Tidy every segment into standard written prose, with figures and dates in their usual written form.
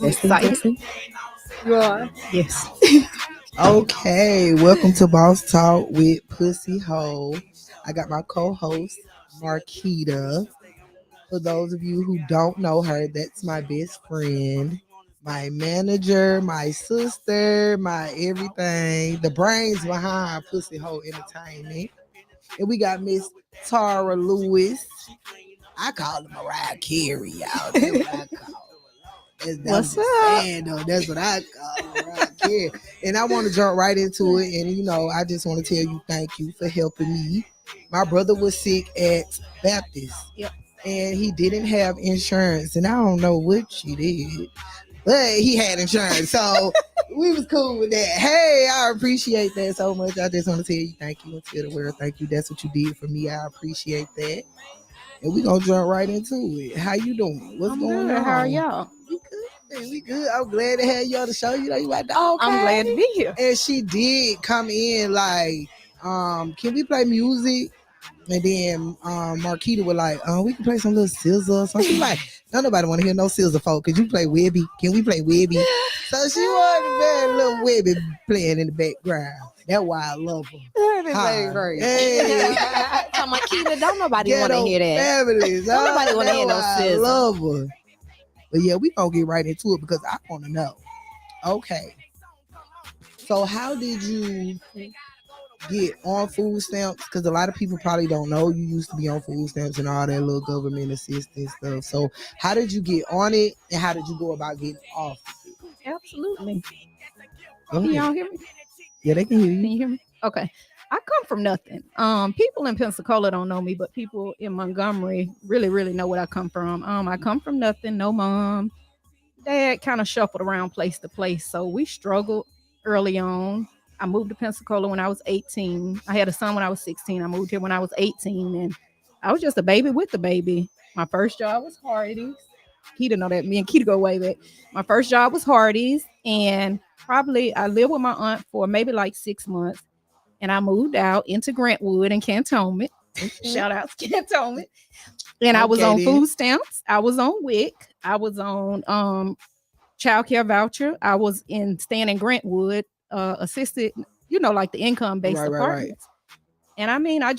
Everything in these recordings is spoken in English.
That's exciting. You are. Yes. Okay, welcome to Boss Talk with Pussy Hole. I got my co-host Marquita. For those of you who don't know her, that's my best friend, my manager, my sister, my everything, the brains behind Pussy Hole Entertainment. And we got Miss Tara Lewis. I call her Mariah Carey, y'all. That's what I call her. I'm What's just up? saying though, that's what I call her, Mariah Carey. And I want to jump right into it. And I just want to tell you thank you for helping me. My brother was sick at Baptist. Yep. And he didn't have insurance, and I don't know what she did, but he had insurance, so we was cool with that. Hey, I appreciate that so much. I just want to tell you thank you and tell the world thank you. That's what you did for me. I appreciate that. And we gonna jump right into it. How you doing? What's I'm going good. on? How are y'all? We good. Man, we good. I'm glad to have you on the show. You know you like that. Okay. I'm glad to be here. And she did come in like, can we play music? And then Marquita was like, we can play some little scissor or something. Like, don't nobody want to hear no scissor folk. Could you play Webby? Can we play Webby? So she wanted to play a little Webby playing in the background. That's why I love her. Very great. Hey. I'm like, Keita, don't nobody want to Ghetto hear that. families. Don't nobody wanna hear no That's why I scissor. love her. But yeah, we gonna get right into it because I want to know. Okay. So how did you get on food stamps? Because a lot of people probably don't know you used to be on food stamps and all that little government assistance stuff. So how did you get on it and how did you go about getting off? Absolutely. Go Can ahead. y'all hear me? Yeah, they can hear Can you. you hear me? Okay. I come from nothing. People in Pensacola don't know me, but people in Montgomery really, really know what I come from. I come from nothing, no mom. Dad kind of shuffled around place to place. So we struggled early on. I moved to Pensacola when I was 18. I had a son when I was 16. I moved here when I was 18. And I was just a baby with the baby. My first job was Hardee's. Keita know that. Me and Keita go way back. My first job was Hardee's. And probably I lived with my aunt for maybe like 6 months. And I moved out into Grantwood and Cantonment. Shout out to Cantonment. And I was Okay, on then. food stamps. I was on WIC. I was on child care voucher. I was staying in Grantwood, assisted, like the income based Right. apartments. And I mean, I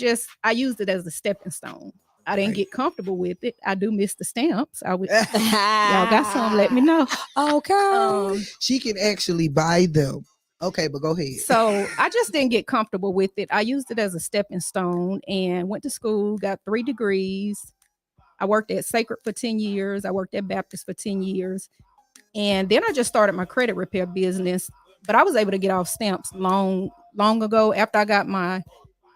used it as a stepping stone. I didn't Right. get comfortable with it. I do miss the stamps. Y'all got some? Let me know. Okay. She can actually buy them. Okay, but go ahead. So I just didn't get comfortable with it. I used it as a stepping stone and went to school, got 3 degrees. I worked at Sacred for 10 years. I worked at Baptist for 10 years. And then I just started my credit repair business. But I was able to get off stamps long ago after I got my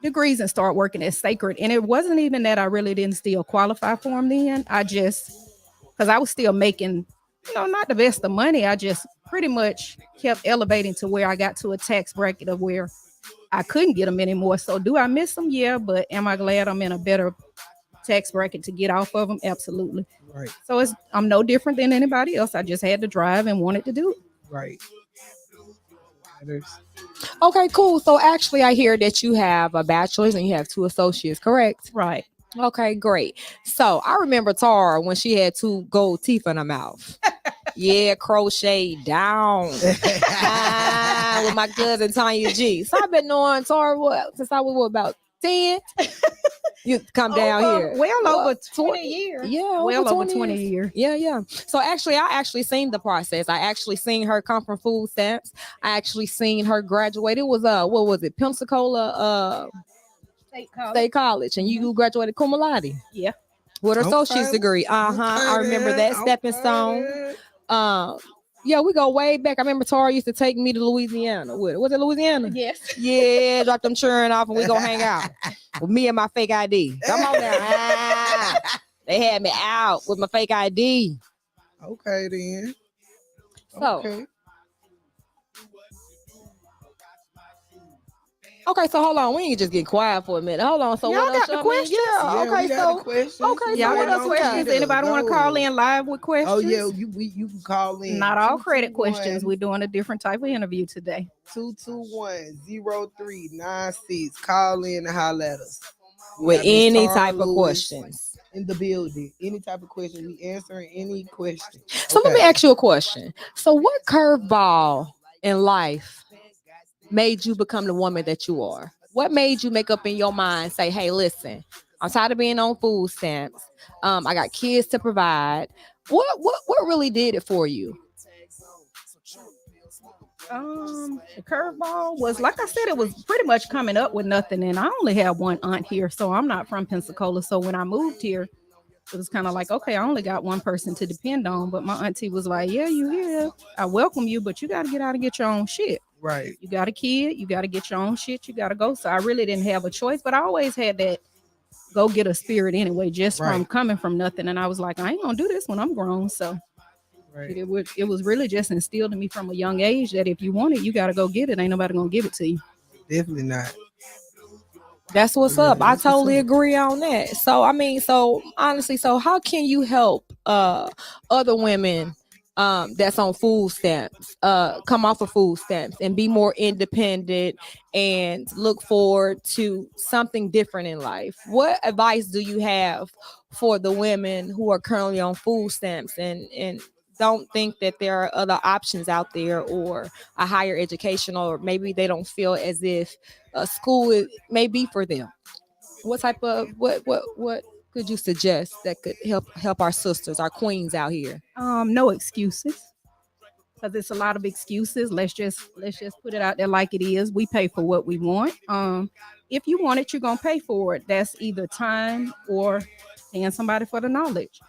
degrees and start working at Sacred. And it wasn't even that I really didn't still qualify for them then. Because I was still making, not the best of money. I just pretty much kept elevating to where I got to a tax bracket of where I couldn't get them anymore. So do I miss them? Yeah. But am I glad I'm in a better tax bracket to get off of them? Absolutely. Right. So I'm no different than anybody else. I just had to drive and wanted to do it. Right. Okay, cool. So actually, I hear that you have a bachelor's and you have 2 associates, correct? Right. Okay, great. So I remember Tara when she had 2 gold teeth in her mouth. Yeah, crochet down. With my cousin Tanya G. So I've been knowing Tara since I was about 10. You come down here. Well over 20 years. Yeah, well over 20 years. Yeah. So actually, I actually seen the process. I actually seen her come from food stamps. I actually seen her graduate. It was what was it? Pensacola State College, and you graduated cum laude. Yeah. With her Okay. associate's degree. I remember that stepping stone. Yeah, we go way back. I remember Tara used to take me to Louisiana. Was it Louisiana? Yes. Yeah, drop them children off and we go hang out with me and my fake ID. Come on now. They had me out with my fake ID. Okay, then. So, Okay. Okay, so hold on. We ain't just get quiet for a minute. Hold on. So Y'all what else? got the I mean, questions? yeah. Yeah, Okay, we got so the questions. okay, so Y'all what got else we got? questions? Anybody want to call in live with questions? Oh yeah, you can call in. Not all credit questions. We're doing a different type of interview today. 221-0396. Call in and holler at us. With Yeah, Miss any Tara type of Lewis questions. in the building. Any type of question, we answering any question. So let me ask you a question. So what curveball in life made you become the woman that you are? What made you make up in your mind, say, hey, listen, I'm tired of being on food stamps. I got kids to provide. What really did it for you? The curveball was, like I said, it was pretty much coming up with nothing. And I only have one aunt here, so I'm not from Pensacola. So when I moved here, it was kind of like, okay, I only got one person to depend on. But my auntie was like, yeah, you here. I welcome you, but you got to get out and get your own shit. Right. You got a kid, you got to get your own shit, you got to go. So I really didn't have a choice, but I always had that go get a spirit anyway, just from Right. coming from nothing. And I was like, I ain't gonna do this when I'm grown. So Right. it was really just instilled in me from a young age that if you want it, you got to go get it. Ain't nobody gonna give it to you. Definitely not. That's what's Yeah, up. I that's what's totally up. agree on that. So I mean, so honestly, so how can you help other women that's on food stamps come off of food stamps and be more independent and look forward to something different in life? What advice do you have for the women who are currently on food stamps and don't think that there are other options out there or a higher education, or maybe they don't feel as if school may be for them? What type of what could you suggest that could help our sisters, our queens out here? No excuses, because it's a lot of excuses. Let's just put it out there like it is. We pay for what we want. If you want it, you're gonna pay for it. That's either time or paying somebody for the knowledge.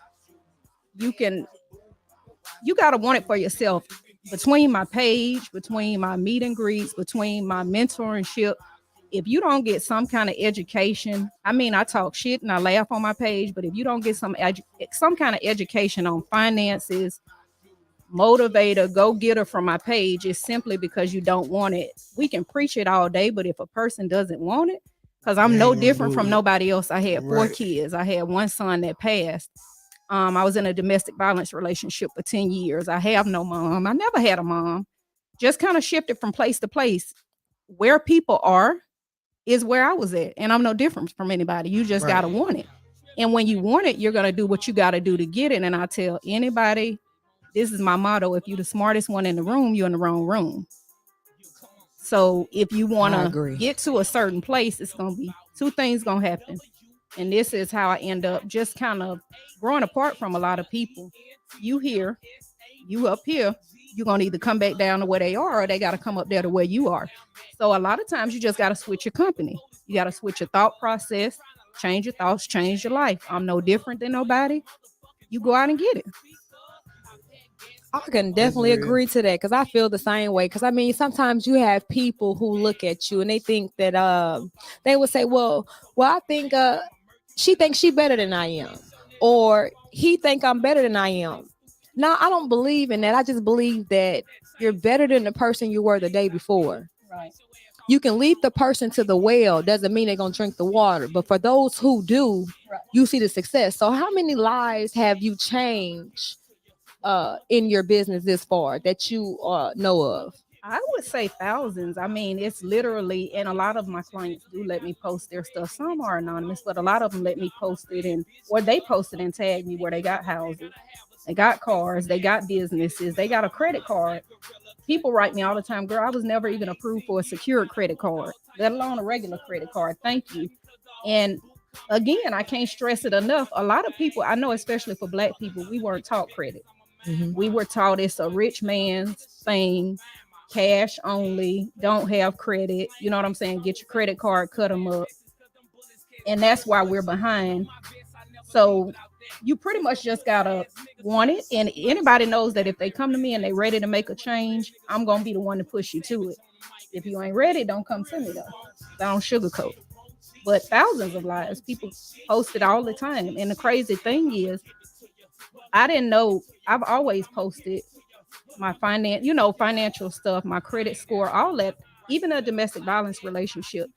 You can you gotta want it for yourself. Between my page, between my meet and greets, between my mentorship, if you don't get some kind of education, I mean, I talk shit and I laugh on my page, but if you don't get some kind of education on finances, motivator, go getter from my page, it's simply because you don't want it. We can preach it all day, but if a person doesn't want it, because I'm They no ain't gonna different do from it. nobody else. I had four Right. kids. I had one son that passed. I was in a domestic violence relationship for 10 years. I have no mom. I never had a mom. Just kind of shifted from place to place. Where people are is where I was at. And I'm no different from anybody. You just Right. got to want it. And when you want it, you're going to do what you got to do to get it. And I tell anybody, this is my motto: if you're the smartest one in the room, you're in the wrong room. So if you want I to agree. get to a certain place, it's going to be two things going to happen. And this is how I end up just kind of growing apart from a lot of people. You here, you up here, you're going to either come back down to where they are, or they got to come up there to where you are. So a lot of times you just got to switch your company. You got to switch your thought process, change your thoughts, change your life. I'm no different than nobody. You go out and get it. I can definitely real. agree to that because I feel the same way. Because I mean, sometimes you have people who look at you and they think that they would say, well, I think she thinks she better than I am, or he think I'm better than I am. No, I don't believe in that. I just believe that you're better than the person you were the day before. Right. You can lead the person to the well, doesn't mean they're gonna drink the water. But for those who do, Right. you see the success. So how many lives have you changed in your business this far that you know of? I would say thousands. I mean, it's literally, and a lot of my clients do let me post their stuff. Some are anonymous, but a lot of them let me post it, and or they post it and tag me where they got houses, they got cars, they got businesses, they got a credit card. People write me all the time, girl, I was never even approved for a secured credit card, let alone a regular credit card. Thank you. And again, I can't stress it enough. A lot of people, I know, especially for Black people, we weren't taught credit. Mhm. We were taught it's a rich man's thing, cash only, don't have credit. You know what I'm saying? Get your credit card, cut them up. And that's why we're behind. So you pretty much just gotta want it. And anybody knows that if they come to me and they ready to make a change, I'm gonna be the one to push you to it. If you ain't ready, don't come to me though. I don't sugarcoat. But thousands of lives, people post it all the time. And the crazy thing is, I didn't know. I've always posted my financial stuff, my credit score, all that, even a domestic violence relationship.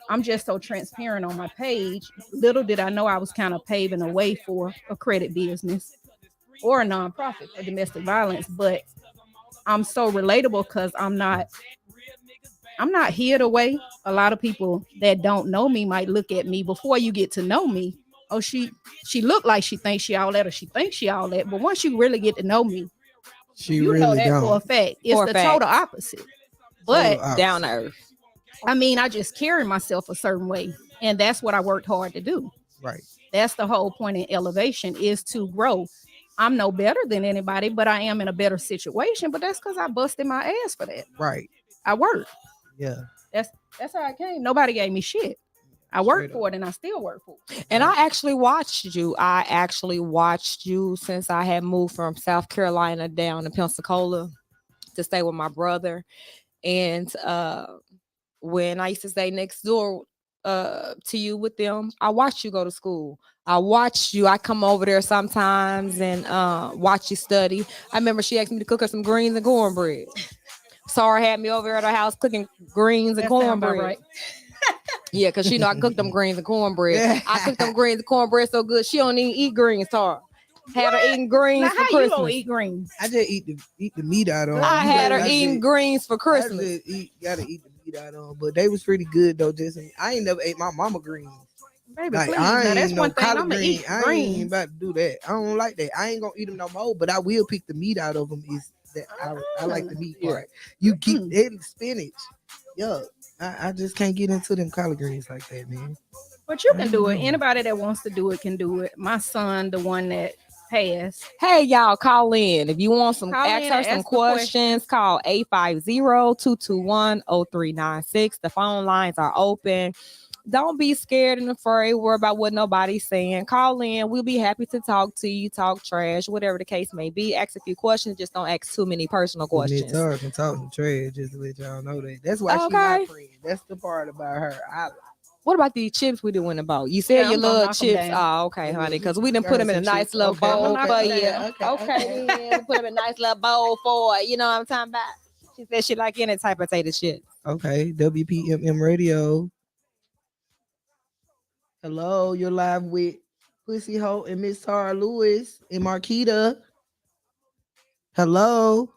I'm just so transparent on my page. Little did I know I was kind of paving a way for a credit business or a nonprofit for domestic violence. But I'm so relatable because I'm not hid away. A lot of people that don't know me might look at me before you get to know me. oh, she looked like she thinks she all that, or she thinks she all that. But once you really get to know me, She you know really that for a don't. fact. It's For a the fact. total opposite. But Total Down to opposite. earth. I mean, I just carry myself a certain way, and that's what I worked hard to do. Right. That's the whole point in elevation, is to grow. I'm no better than anybody, but I am in a better situation. But that's because I busted my ass for that. Right. I worked. Yeah. That's how I came. Nobody gave me shit. I worked Straight for it, and I still work for it. And I actually watched you. I actually watched you since I had moved from South Carolina down to Pensacola to stay with my brother. And when I used to stay next door to you with them, I watched you go to school. I watched you. I come over there sometimes and watch you study. I remember she asked me to cook her some greens and cornbread. Sarah had me over at her house cooking greens and That sound about cornbread. right. Yeah, because she know I cooked them greens and cornbread. I cooked them greens and cornbread so good she don't even eat greens, Tara. Had her eating greens Now, for how you Christmas. gonna eat greens? I just eat the meat out of them. I had her I eating just- greens for I Christmas. just gotta eat the meat out of them, but they was pretty good though. I ain't never ate my mama greens. Baby, Like please. I Now, ain't that's no one thing. collard I'm gonna green. eat I ain't greens. about to do that. I don't like that. I ain't gonna eat them no more. But I will pick the meat out of them. Is that I like the meat Yeah. part. You keep it spinach. Yuck. I just can't get into them collard greens like that, man. But you can do it. Mm. Anybody that wants to do it can do it. My son, the one that passed, Hey, y'all, call in. If you want some, Call ask in her and some ask the questions, call 850-221-0396. The phone lines are open. Don't be scared and afraid. Worry about what nobody's saying. Call in. We'll be happy to talk to you, talk trash, whatever the case may be. Ask a few questions. Just don't ask too many personal Miss questions. Tara can talk some trash, just to let y'all know that. That's why she Okay. my friend. That's the part about her. What about these chips we doing about? You said Yeah, you I'm gonna love knock 'em chips. down. Oh, okay, Yeah, honey. we- Because we didn't we put got them in a some nice chips. little Okay, bowl I'm gonna for knock 'em you. down. Okay. then. Put them in a nice little bowl for it. You know what I'm talking about? She said she like any type of potato chip. Okay, WPMM Radio. Hello, you're live with Pussy Hope and Miss Tara Lewis and Marquita. Hello,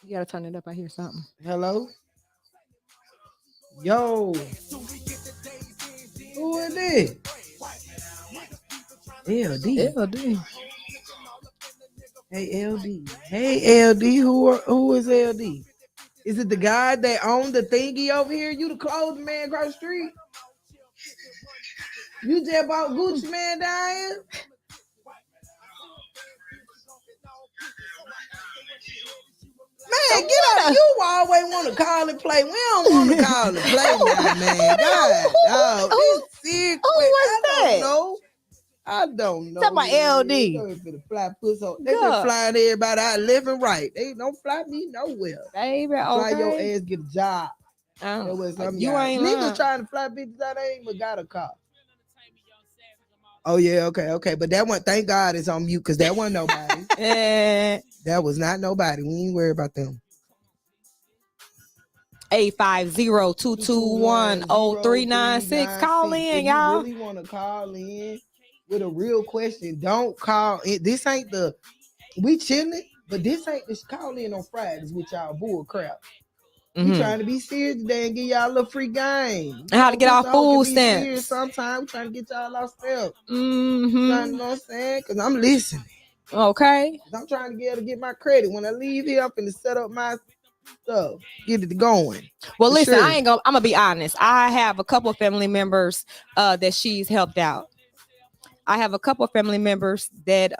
You gotta turn it up. I hear something. hello. Yo, who is this? LD. LD. Hey LD. Hey LD. Who is LD? Is it the guy that owned the thingy over here? You the clothes man across the street? You just bought Gucci man down here? Man, get out. You always want to call and play. We don't want to call and play now, man. God, dog. This secret. was I that? don't know. I don't know. Talk about man. LD. They finna fly pussy. They been Yeah. flying everybody out left and right. They don't fly me nowhere. Baby, Fly your okay. ass, get a job. That's what some You guys. ain't Niggas lying. trying to fly bitches out, they ain't even got a car. Oh yeah, okay. But that one, thank God it's on mute because that wasn't nobody. Eh, That was not nobody. We ain't worried about them. 850-221-0396. Call in, If y'all. you really want to call in with a real question, don't call in. This ain't the we chilling, but this ain't this call in on Fridays with y'all bull crap. We Mhm. trying to be serious today and give y'all a little free game. How to get our This dog can food be serious stamps. Sometimes we trying to get y'all off step. Mhm. You know what I'm saying? Because I'm listening. Okay. 'Cause I'm trying to be able to get my credit. When I leave here, I'm finna set up my stuff. Get it going. Well, For listen, sure. I'm gonna be honest. I have a couple of family members that she's helped out. I have a couple of family members that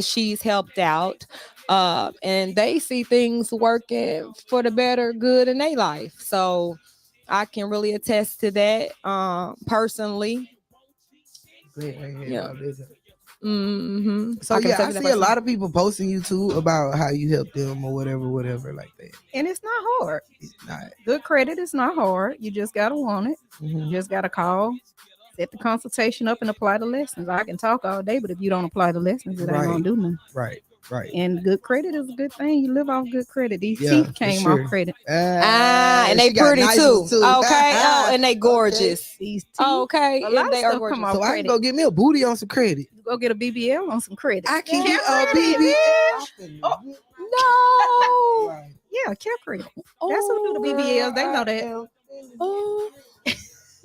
she's helped out. And they see things working for the better good in their life. So I can really attest to that personally. Yeah. Mm-hmm. So yeah, I see a lot of people posting you too about how you help them or whatever like that. And it's not hard. It's not. Good credit is not hard. You just gotta want it. Mhm. You just gotta call, set the consultation up, and apply the lessons. I can talk all day, but if you don't apply the lessons, it ain't Right. gonna do nothing. Right. And good credit is a good thing. You live off good credit. These Yeah, teeth for came sure. off credit. And they she got pretty nice too. ones, Okay. Oh, and they gorgeous. These teeth. Okay. A And lot of they are stuff gorgeous. come off So I can credit. go get me a booty on some credit. You go get a BBL on some credit. I can Yeah, get a credit, BBL. Oh. No. Right. Yeah, care credit. That's who do the BBLs. They know that. Oh.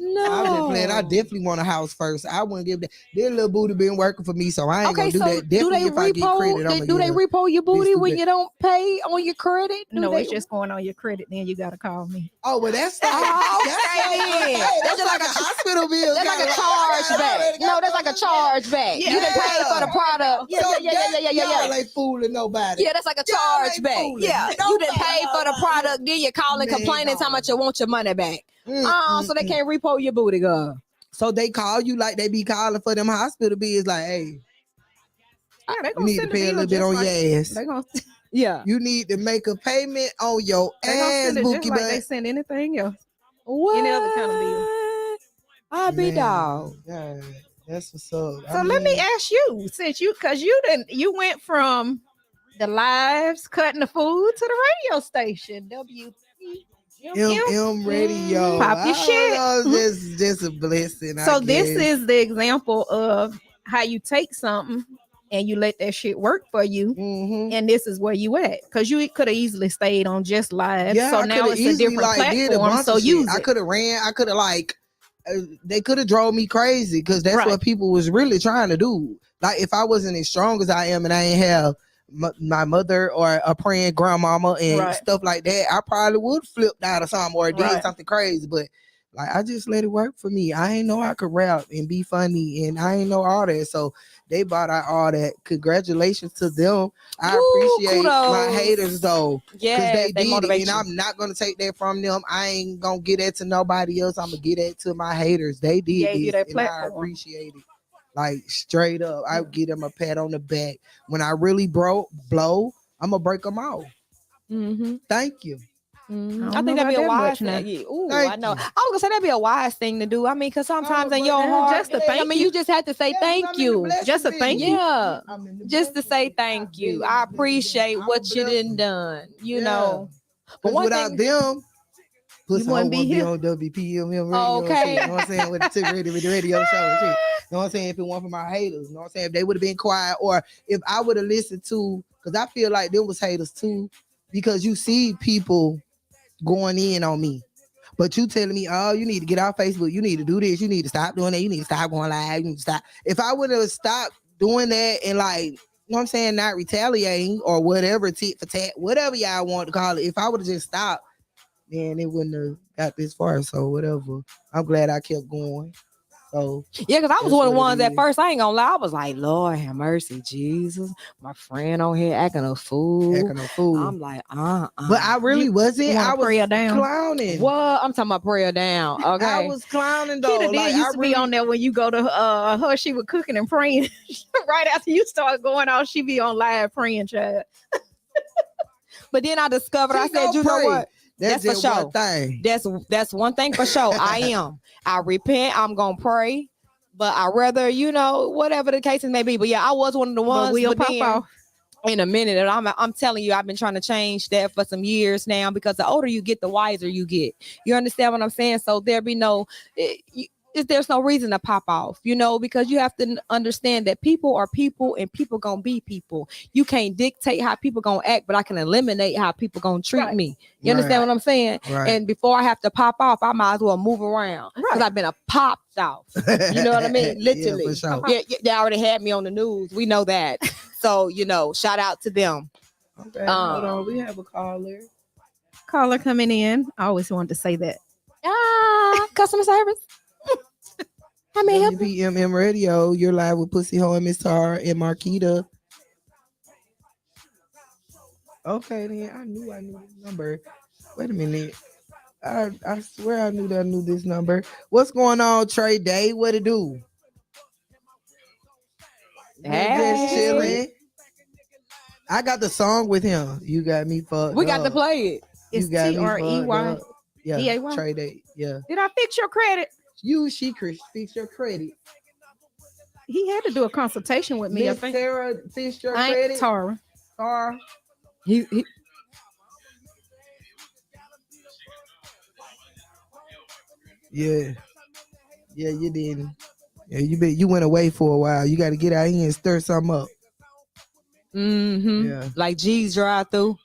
No. I'm just playing. I definitely want a house first. I wouldn't give that. Their little booty been working for me, so I ain't Okay, gonna do so that. do Definitely they if I get credit, I'm do they gonna repo your booty when stupid. you don't pay on your credit? Do No, they? it's just going on your credit. Then you gotta call me. Oh, well, that's like, Oh, that's okay, like, then. hey, That's that's just like like a hospital bill. That's like a kinda charge I back. already No, got that's like a those. charge back. You done paid for the product. Yeah, So yeah. Y'all ain't fooling nobody. Yeah, that's like a Y'all charge ain't back. fooling Yeah, you done nobody. paid for the product, then you calling, Man, complaining, talking about you want your money back. So they Mm. can't repo your booty, girl. So they call you like they be calling for them hospital bills. Like, hey, Yeah, they you gonna need to send pay a little bit on your ass. They gonna Yeah. You need to make a payment on your ass, send it just Bookie like they butt. send anything else. What? Any other kind of bill. I be dog. Yeah, that's what's up. So let me ask you, since because you went from the lives cutting the food to the radio station, M Radio. Pop your shit. Just a blessing. So this is the example of how you take something and you let that shit work for you. Mm-hmm. And this is where you at, because you could have easily stayed on just live. Yeah, so I now coulda it's a easily, different did a platform. bunch So of shit. use I it. could have ran. I could have they could have drove me crazy because that's Right. what people was really trying to do. Like if I wasn't as strong as I am and I ain't have my mother or a praying grandmama and Right. stuff like that, I probably would flipped out or something or did Right. something crazy. But like I just let it work for me. I ain't know I could rap and be funny and I ain't know all that. So they bought out all that. Congratulations to them. I appreciate my kudos. haters though. Yeah, They did motivate it, and you. I'm not gonna take that from them. I ain't gonna get that to nobody else. I'm gonna get that to my haters. They did Gave you this, that and I platform. appreciate it. Like straight up, I give them a pat on the back. When I really blow, I'm gonna break them out. Mm-hmm. Thank you. Mm-hmm. I I don't think know that'd be a about that wise much now. thing. Yeah. Ooh, Thank I know. you. I was gonna say that'd be a wise thing to do. I mean, because sometimes in your but heart, just to thank you just have to say thank you. Just a thank you. Yeah, I'm in the just to blessing say business. thank I've you. been in I the blessing appreciate business. what I'm a you blessing. done done. You Yeah. know, but Because one without thing, them, Pussy You wouldn't won't be be here. on WPMM radio Okay. shit. You know what I'm saying? With the radio show and shit. You know what I'm saying? If it weren't for my haters, you know what I'm saying? If they would have been quiet, or if I would have listened to, because I feel like them was haters too, because you see people going in on me. But you telling me, oh, you need to get off Facebook, you need to do this, you need to stop doing that, you need to stop going live, you need to stop. If I would have stopped doing that and like, you know what I'm saying, not retaliating or whatever, tit for tat, whatever y'all want to call it, if I would have just stopped, then it wouldn't have got this far. So whatever. I'm glad I kept going. So yeah, because I was that's one of the what ones it at is. first. I ain't gonna lie. I was like, Lord have mercy, Jesus. My friend on here acting a fool. acting a fool. I'm like, But I really You wasn't. wanna I was pray her down? clowning. What? I'm talking about prayer down. Okay. I was clowning though. Kita did Like, used to be on there when you go to her. She was cooking and praying. Right after you start going off, she be on live praying, child. But then I discovered, I said, you know what? That's for just sure. one thing. That's one thing for sure. I am. I repent. I'm gonna pray. But I rather, whatever the case may be. But yeah, I was one of the ones. But we'll pop then, off. in a minute, and I'm telling you, I've been trying to change that for some years now, because the older you get, the wiser you get. You understand what I'm saying? So there be no, there's no reason to pop off, because you have to understand that people are people and people gonna be people. You can't dictate how people gonna act, but I can eliminate how people gonna treat Right. me. You understand what I'm saying? Right. And before I have to pop off, I might as well move around, because Right. I've been a popped off. You know what I mean? Literally. Yeah, for sure. Yeah, they already had me on the news. We know that. So, shout out to them. Okay, hold on. We have a caller. Caller coming in. I always wanted to say that. Customer service. How may I help you? WPMM Radio. You're live with Pussy Ho and Miss Tar and Marquita. Okay, then I knew this number. Wait a minute. I swear I knew this number. What's going on, Trey Day? What it do? Hey. Just chilling. I got the song with him. You got me fucked We got up. to play it. It's You got me fucked TREY. up. Yeah, D-A-Y? Trey Day. Yeah. Did I fix your credit? You, fix your credit. He had to do a consultation with me. I Miss think. Sarah, fix your I ain't credit. Tara. Tar. He Yeah. Yeah, you didn't. Yeah, you went away for a while. You got to get out here and stir something up. Yeah. Like G's drive through.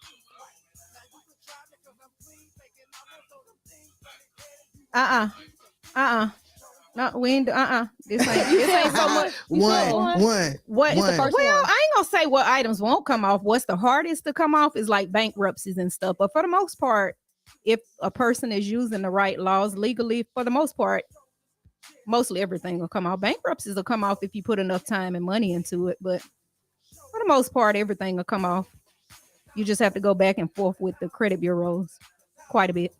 No, we ain't. This ain't so much. One. What? It's the first Well, one. I ain't gonna say what items won't come off. What's the hardest to come off is like bankruptcies and stuff. But for the most part, if a person is using the right laws legally, for the most part, mostly everything will come off. Bankruptcies will come off if you put enough time and money into it. But for the most part, everything will come off. You just have to go back and forth with the credit bureaus quite a bit.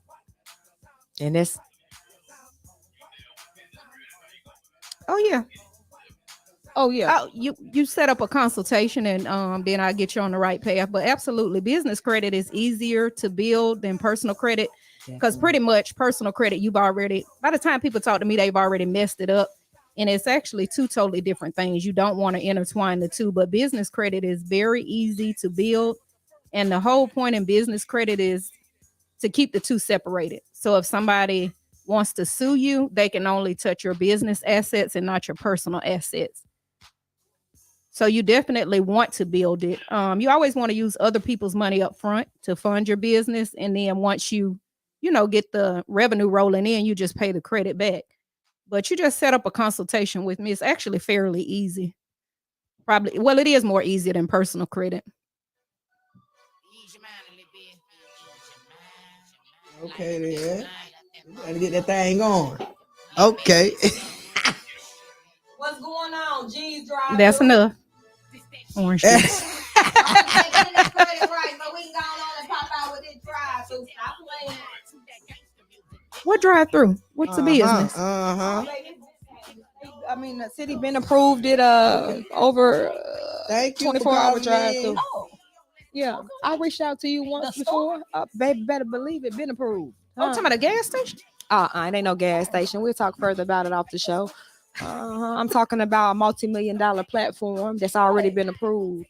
And that's Oh yeah. oh yeah. Oh, you set up a consultation and then I get you on the right path. But absolutely, business credit is easier to build than personal credit because pretty much personal credit you've already. By the time people talk to me, they've already messed it up, and it's actually two totally different things. You don't want to intertwine the two, but business credit is very easy to build, and the whole point in business credit is to keep the two separated. So if somebody wants to sue you, they can only touch your business assets and not your personal assets. So you definitely want to build it. You always want to use other people's money up front to fund your business, and then once you get the revenue rolling in, you just pay the credit back. But you just set up a consultation with me. It's actually fairly easy. Probably, well, it is more easier than personal credit. Okay, then. Gotta get that thing on. Okay. What's going on? Jeans dry. That's enough. Orange juice. What drive through? What's the business? Uh-huh. I mean, the city been approved it over Thank you. 24-hour drive through. through. Yeah, I reached out to you once before. Baby, better believe it, been approved. Oh, talking about a gas station? It ain't no gas station. We'll talk further about it off the show. I'm talking about a multi-million-dollar platform that's already been approved.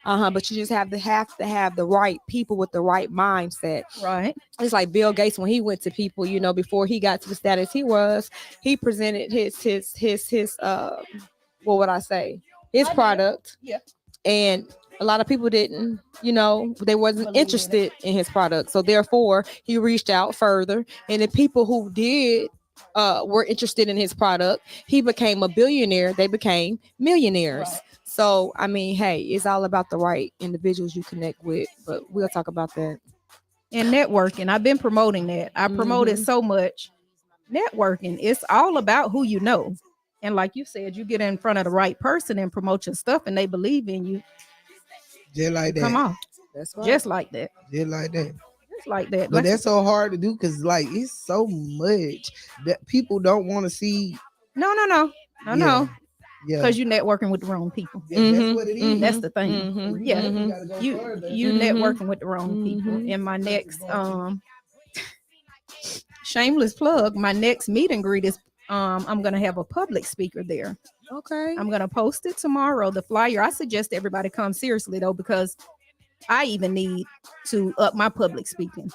But you just have to have the right people with the right mindset. Right. It's like Bill Gates when he went to people, before he got to the status he presented his what would I say? His product. Yeah. And a lot of people didn't, they wasn't Believe in interested in his product. So therefore he reached out further. And the people who did were interested in his product, he became a billionaire. They became millionaires. Right. So, I mean, hey, it's all about the right individuals you connect with, but we'll talk about that. And networking. I've been promoting that. I promote it so much. Networking. It's all about who you know. And like you said, you get in front of the right person and promote your stuff and they believe in you. Just like that. Come on. That's right. Just like that. Just like that. Just like that. But that's so hard to do because like it's so much that people don't want to see. No. Yeah. Because you're networking with the wrong people. Yeah, that's what it is. That's the thing. Yeah. You gotta go further. You networking with the wrong people. In my next shameless plug, my next meet and greet is I'm gonna have a public speaker there. Okay. I'm gonna post it tomorrow. The flyer. I suggest everybody come seriously though, because I even need to up my public speaking.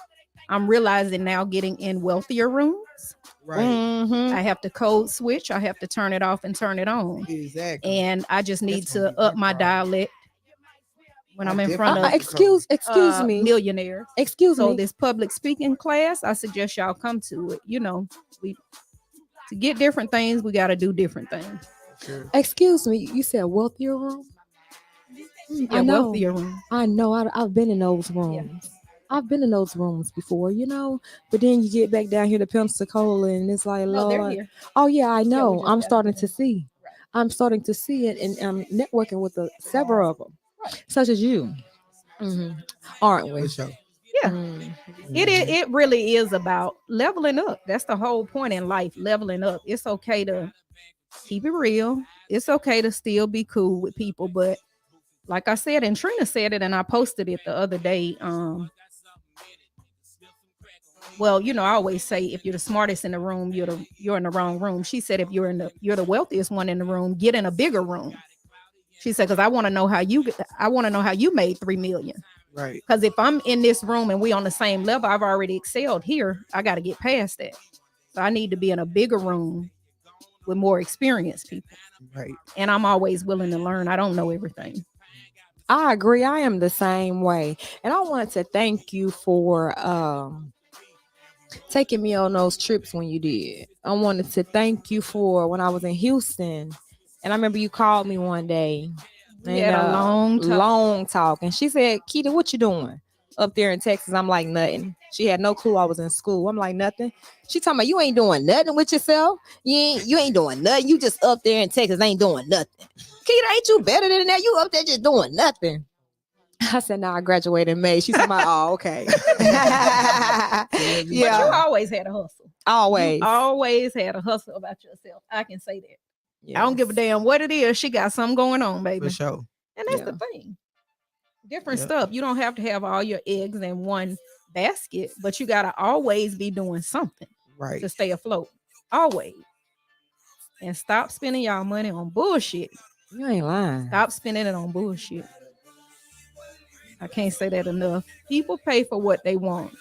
I'm realizing now getting in wealthier rooms. Right. I have to code switch. I have to turn it off and turn it on. Exactly. And I just need That's gonna to be up my my problem. dialect when I'm in front of excuse me. millionaires. Excuse So me. this public speaking class, I suggest y'all come to it. To get different things, we got to do different things. Sure. Excuse me. You said wealthier room? Yeah, I know. wealthier room. I know. I've been in those rooms. I've been in those rooms before, but then you get back down here to Pensacola and it's like, No, they're Lord. here. Oh yeah, I know. just I'm gotta starting get to see. I'm starting to see it, and I'm networking with several of them, such as you, aren't we? For sure. Yeah. Mhm. It really is about leveling up. That's the whole point in life, leveling up. It's okay to keep it real. It's okay to still be cool with people, but like I said, and Trina said it, and I posted it the other day. Well, I always say if you're the smartest in the room, you're in the wrong room. She said if you're the wealthiest one in the room, get in a bigger room. She said because I want to know how you made 3 million. Right. Because if I'm in this room and we on the same level, I've already excelled here. I got to get past that. So I need to be in a bigger room with more experienced people. Right. And I'm always willing to learn. I don't know everything. I agree. I am the same way, and I wanted to thank you for taking me on those trips when you did. I wanted to thank you for when I was in Houston. And I remember you called me one day. We had a long talk. long talk. And she said, Keita, what you doing up there in Texas? I'm like, nothing. She had no clue I was in school. I'm like, nothing. She talking about, you ain't doing nothing with yourself. You ain't doing nothing. You just up there in Texas ain't doing nothing. Keita, ain't you better than that? You up there just doing nothing. I said, no, I graduated in May. She's talking about, oh, okay. But you always had a hustle. Always. You always had a hustle about yourself. I can say that. Yes. I don't give a damn what it is. She got something going on, baby. For sure. And that's the thing. Different stuff. You don't have to have all your eggs in one basket, but you got to always be doing something Right. to stay afloat. Always. And stop spending y'all money on bullshit. You ain't lying. Stop spending it on bullshit. I can't say that enough. People pay for what they want.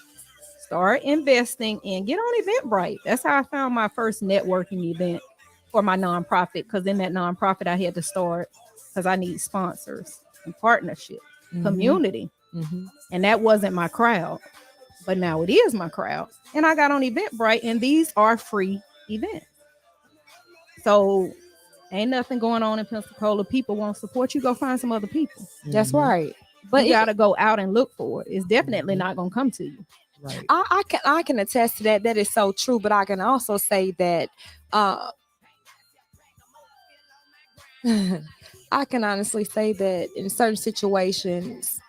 Start investing and get on Eventbrite. That's how I found my first networking event for my nonprofit. Because in that nonprofit, I had to start because I need sponsors and partnership, community. And that wasn't my crowd. But now it is my crowd. And I got on Eventbrite, and these are free events. So ain't nothing going on in Pensacola. People won't support you. Go find some other people. That's right. But You got to go out and look for it. It's definitely not going to come to you. Right. I can attest to that. That is so true. But I can also say that I can honestly say that in certain situations,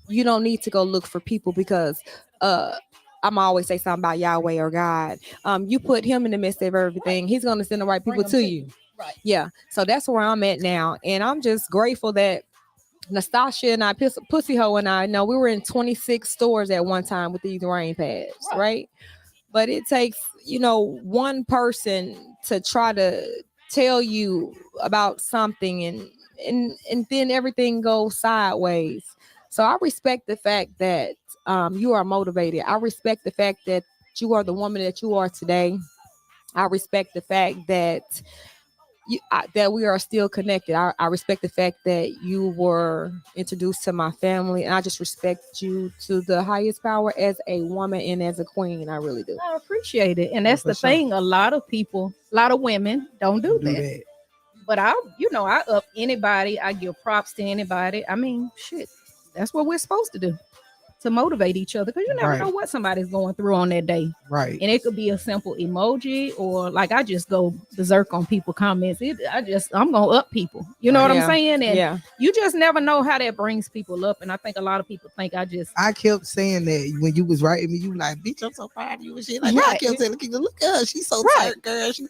you don't need to go look for people because I'm always say something about Yahweh or God. You put him in the midst of everything. He's going to send the right people to you. Right. Yeah. So that's where I'm at now. And I'm just grateful that Nastasha and I, Pussy Hoe and I, know we were in 26 stores at one time with these rain pads, right? But it takes, one person to try to tell you about something and then everything goes sideways. So I respect the fact that you are motivated. I respect the fact that you are the woman that you are today. I respect the fact that that we are still connected. I respect the fact that you were introduced to my family, and I just respect you to the highest power as a woman and as a queen. I really do. I appreciate it. And that's the thing. A lot of women don't do that. But I up anybody. I give props to anybody. I mean, shit, that's what we're supposed to do. To motivate each other, because you never know what somebody's going through on that day. Right. And it could be a simple emoji, or like I just go berserk on people comments. I'm gonna up people. You know what I'm saying? And you just never know how that brings people up. And I think a lot of people think I kept saying that when you was writing me, you like, bitch, I'm so proud of you and shit. Like, I kept telling people, look at her, she's so tight, girl. She's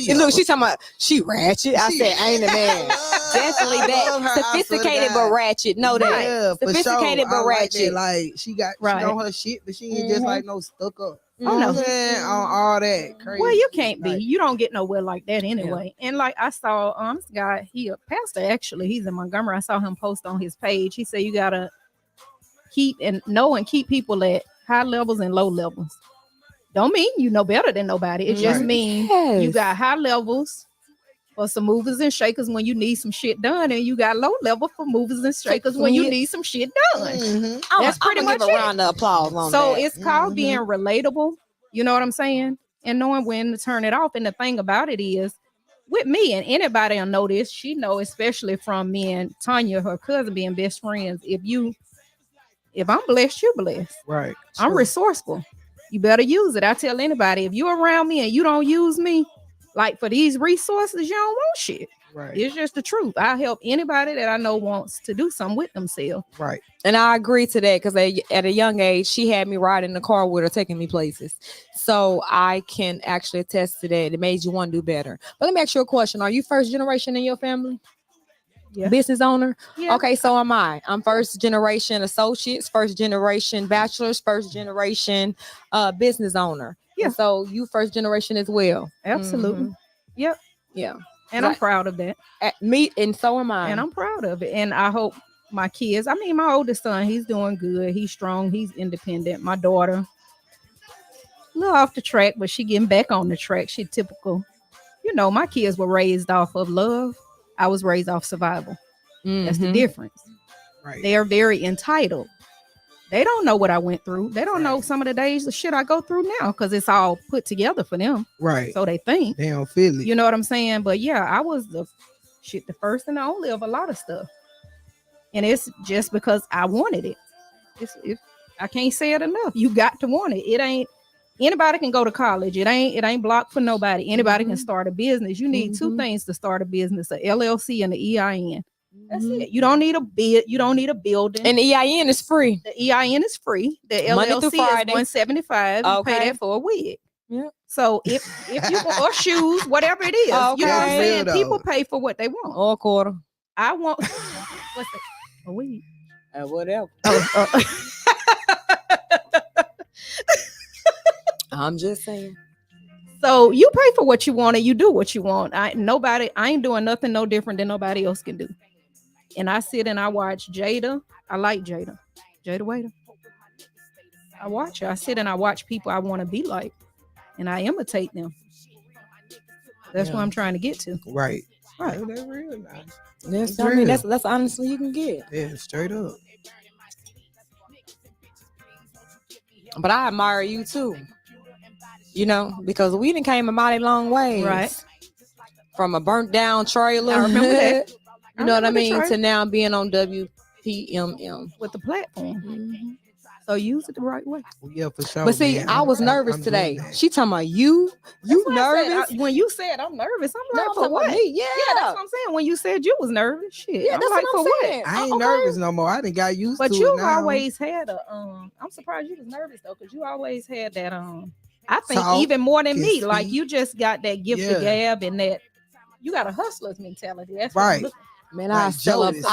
and look, she's talking about she ratchet. I said, ain't a man. Definitely that sophisticated but ratchet. No, that sophisticated but ratchet. Like she on her shit, but she ain't just like no stuck up. On all that crazy. Well, you can't be. You don't get nowhere like that anyway. And like I saw this guy, he a pastor actually. He's in Montgomery. I saw him post on his page. He said you gotta keep people at high levels and low levels. Don't mean you know better than nobody. It just means you got high levels for some movers and shakers when you need some shit done, and you got low level for movers and shakers when you need some shit done. That's pretty much give a round of applause on so that. It's called being relatable. You know what I'm saying? And knowing when to turn it off. And the thing about it is, with me, and anybody will know this, she know, especially from me and Tanya, her cousin, being best friends. If I'm blessed, you blessed. Right. I'm resourceful. You better use it. I tell anybody, if you're around me and you don't use me, like for these resources, you don't want shit. Right. It's just the truth. I help anybody that I know wants to do something with themselves. Right. And I agree to that because at a young age, she had me riding in the car with her, taking me places. So I can actually attest to that. It made you want to do better. But let me ask you a question. Are you first generation in your family? Yeah. Business owner? Yeah. Okay, so am I. I'm first generation associates, first generation bachelors, first generation business owner. Yeah. And so you first generation as well. Absolutely. Yep. Yeah. And I'm proud of that. And so am I. And I'm proud of it. And I hope my kids, my oldest son, he's doing good. He's strong. He's independent. My daughter, a little off the track, but she getting back on the track. She typical. My kids were raised off of love. I was raised off survival. That's the difference. Right. They are very entitled. They don't know what I went through. They don't know some of the days of shit I go through now because it's all put together for them. Right. So they think. They don't feel it. You know what I'm saying? But yeah, I was the first and the only of a lot of stuff. And it's just because I wanted it. I can't say it enough. You got to want it. It ain't anybody can go to college. It ain't blocked for nobody. Anybody can start a business. You need two things to start a business: a LLC and the EIN. That's it. You don't need a bid. You don't need a building. And the EIN is free. The EIN is free. The Monday through LLC is Friday. $175. You pay Okay. that for a wig. Yeah. So if you want, or shoes, whatever it is, you know what I'm Okay. saying? Though. People pay for what they want. Or a quarter. I want what's that? A wig. Whatever. I'm just saying. So you pay for what you want and you do what you want. I ain't doing nothing no different than nobody else can do. And I sit and I watch Jada. I like Jada. Jada Waiter. I watch her. I sit and I watch people I want to be like. And I imitate them. That's what I'm trying to get to. Right. Right. That's real nice. That's, It's I mean, real. that's honestly you can get. Yeah, straight up. But I admire you too. You know, because we done came a mighty long way. Right. From a burnt down trailer. I remember that. You know what I remember the mean? trailer. To now being on WPMM. With the platform. Mm-hmm. So use it the right way. Yeah, for sure. But see, man. I was nervous I'm today. doing that. She talking about you That's what I nervous? said. When you said I'm nervous, I'm No, like, I'm for talking what? about me. Yeah. Yeah, that's what I'm saying. When you said you was nervous, shit. Yeah, I'm that's like, what I'm for saying. I ain't Okay. nervous no more. I done got used But to you've it now. always had a I'm surprised you was nervous though, because you always had that I think Talk even more than and me. Like speak. you just got that gift Yeah. of gab and that you got a hustler's mentality. That's what I'm Right. looking- Man, Like I sell Jody said,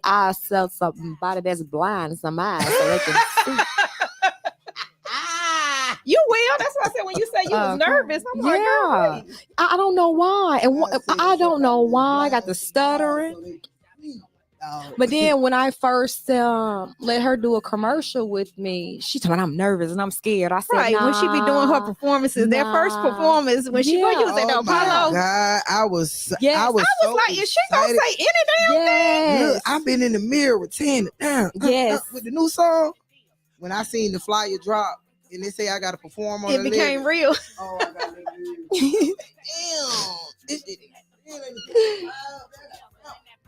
I sell somebody that's blind in some eyes so they can see. You will. That's why I said when you say you was nervous, I'm like, girl, Yeah. please. I don't know why. And I don't know why I got the stuttering. But then when I first let her do a commercial with me, she told me I'm nervous and I'm scared. I said, Right. When she be doing her "Nah." performances, that first Nah. performance, when she Yeah. you was at the Oh my Apollo. God, I was Yes. I was I so was like, is she gonna excited. say any damn Yes. Look, I've been in the mirror with tearing it down. Yes. With the new song. When I seen the flyer drop and they say I gotta perform on it the became lyrics. real. Oh, I got that. Damn. This shit is-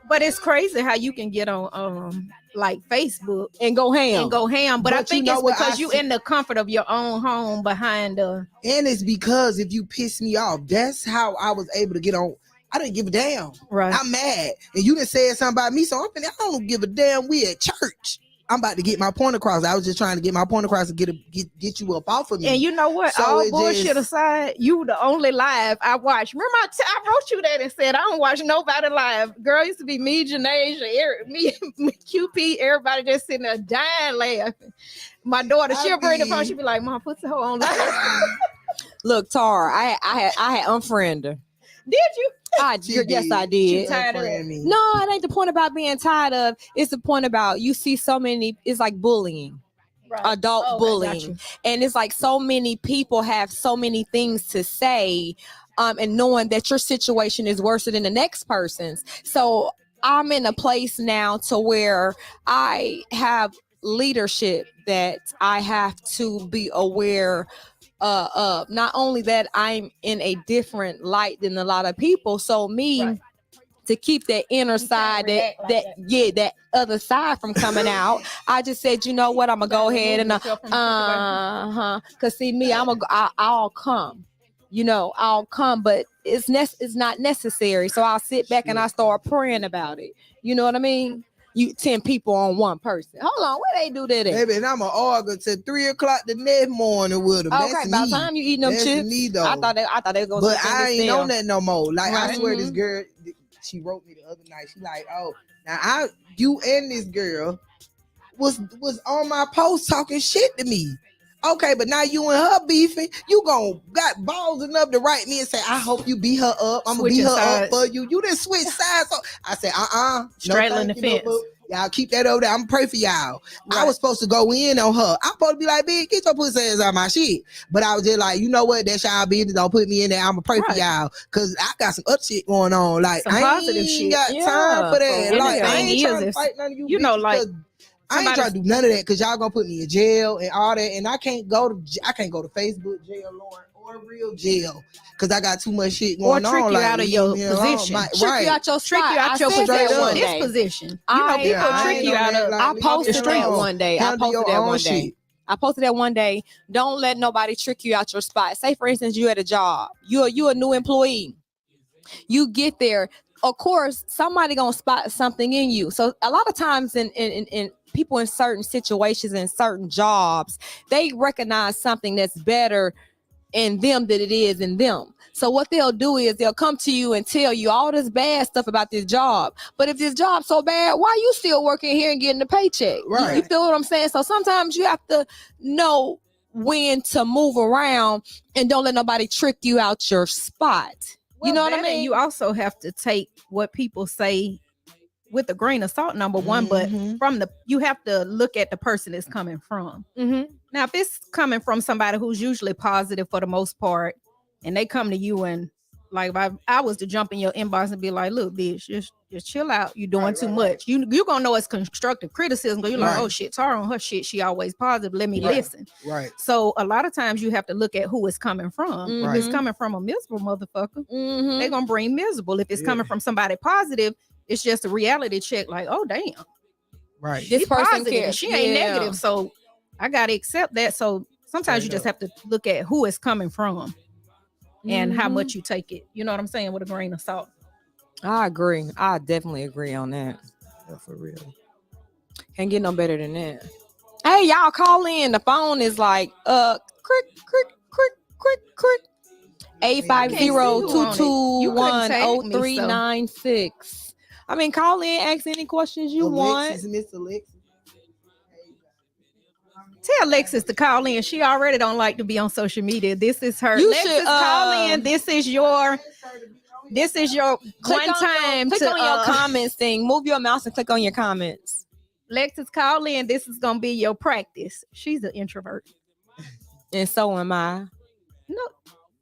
But it's crazy how you can get on like Facebook And go ham. and go ham. But I But you think know it's what? because I you see- in the comfort of your own home behind the And it's because if you piss me off, that's how I was able to get on. I didn't give a damn. right. I'm mad. And you done said something about me, so I don't give a damn. We at church. I'm about to get my point across. I was just trying to get my point across and get you up off of me. And you know what? So All it bullshit just- aside, you the only live I watch. Remember, I wrote you that and said I don't watch nobody live. Girl, it used to be me, Janasia, me, QP, everybody just sitting there dying laughing. My daughter, I she'll bring the phone. mean- She'll be like, "Mom, put the hoe on live." Look, Tara, I had unfriended her. Did you? Yes, I She did. tired of Unfriend that. me. No, it ain't the point about being tired of. It's the point about you see so many. It's like bullying, Right. adult Oh, I got bullying, you. and it's like so many people have so many things to say, and knowing that your situation is worse than the next person's. So I'm in a place now to where I have leadership that I have to be aware of. Not only that, I'm in a different light than a lot of people. So me. Right. To keep that inner You side, can't react like that. that other side from coming out, I just said, you know what, I'm gonna go ahead and cause see me, I'll come, I'll come, but it's not necessary. So I'll sit back and I start praying about it. You know what I mean? You 10 people on one person. Hold on, where they do that at? Baby, and I'm going to argue till 3 o'clock the next morning with them. Okay, That's by the me. time you eating them That's chips, me, though. I thought they was gonna. But sit I in ain't the on that no more. Like, I Right. swear this girl, she wrote me the other night. She like, oh, now you and this girl was on my post talking shit to me. Okay, but now you and her beefing. You got balls enough to write me and say, I hope you beat her up. I'm gonna beat Switching her sides. up for you. You didn't switch sides. So I said, Straddling no, the thank you, fence. boo. Y'all keep that over there. I'm gonna pray for y'all. I Right. was supposed to go in on her. I'm supposed to be like, bitch, get your pussy ass out my shit. But I was just like, you know what? That's y'all business. Don't put me in there. I'm gonna pray for Right. y'all. Cause I got some other shit going on. Like, Some I positive ain't shit. got Yeah. time for that. And Like, the I thing ain't is, trying to if- fight none of you you know, bitches, like, 'cause I ain't trying to do none of that because y'all gonna put me in jail and all that, and I can't go to Facebook jail, Lord, or real jail because I got too much shit going on. Trick you like, out of leave your me alone. position. Trick you out your Trick spot. you out I your said that position. one this day. position. You I- know, people I trick ain't you on out that, of. like, I leave me posted that alone. one day. I Handle posted your that own one day. shit. I posted that one day. Don't let nobody trick you out your spot. Say, for instance, you at a job. You a new employee. You get there. Of course, somebody gonna spot something in you. So a lot of times in people in certain situations and certain jobs, they recognize something that's better in them than it is in them. So what they'll do is they'll come to you and tell you all this bad stuff about this job. But if this job's so bad, why you still working here and getting the paycheck? Right. You feel what I'm saying? So sometimes you have to know when to move around and don't let nobody trick you out your spot. You know what I That, and mean? you also have to take what people say with a grain of salt, number one, but Mhm. you have to look at the person it's coming from. Mm-hmm. Now, if it's coming from somebody who's usually positive for the most part, and they come to you and like if I was to jump in your inbox and be like, look, bitch, just chill out. You're doing too much. You're gonna know it's constructive criticism because you're like, Right. oh shit, Tara on her shit, she always positive. Let me Right. listen. Right. So a lot of times you have to look at who it's coming from. If it's Mhm. coming from a miserable motherfucker, Mm-hmm. they're gonna bring miserable. If it's Yeah. coming from somebody positive, it's just a reality check, like, oh damn, Right. This she person positive and cares. she ain't Yeah. negative. So I gotta accept that. So sometimes Straight you just up. have to look at who it's coming from and how Mhm. much you take it. You know what I'm saying? With a grain of salt. I agree. I definitely agree on that. Yeah, for real. Can't get no better than that. Hey, y'all call in. The phone is like crick, crick, crick, crick, crick. 850-221-0396. I mean, call in, ask any questions you Alexis, want. Miss Alexis. Tell Lexus to call in. She already don't like to be on social media. This is her. You Lexus, should, call in. This is your Click one on time click to on your comments thing. Move your mouse and click on your comments. Lexus, call in. This is gonna be your practice. She's an introvert. And so am I. No,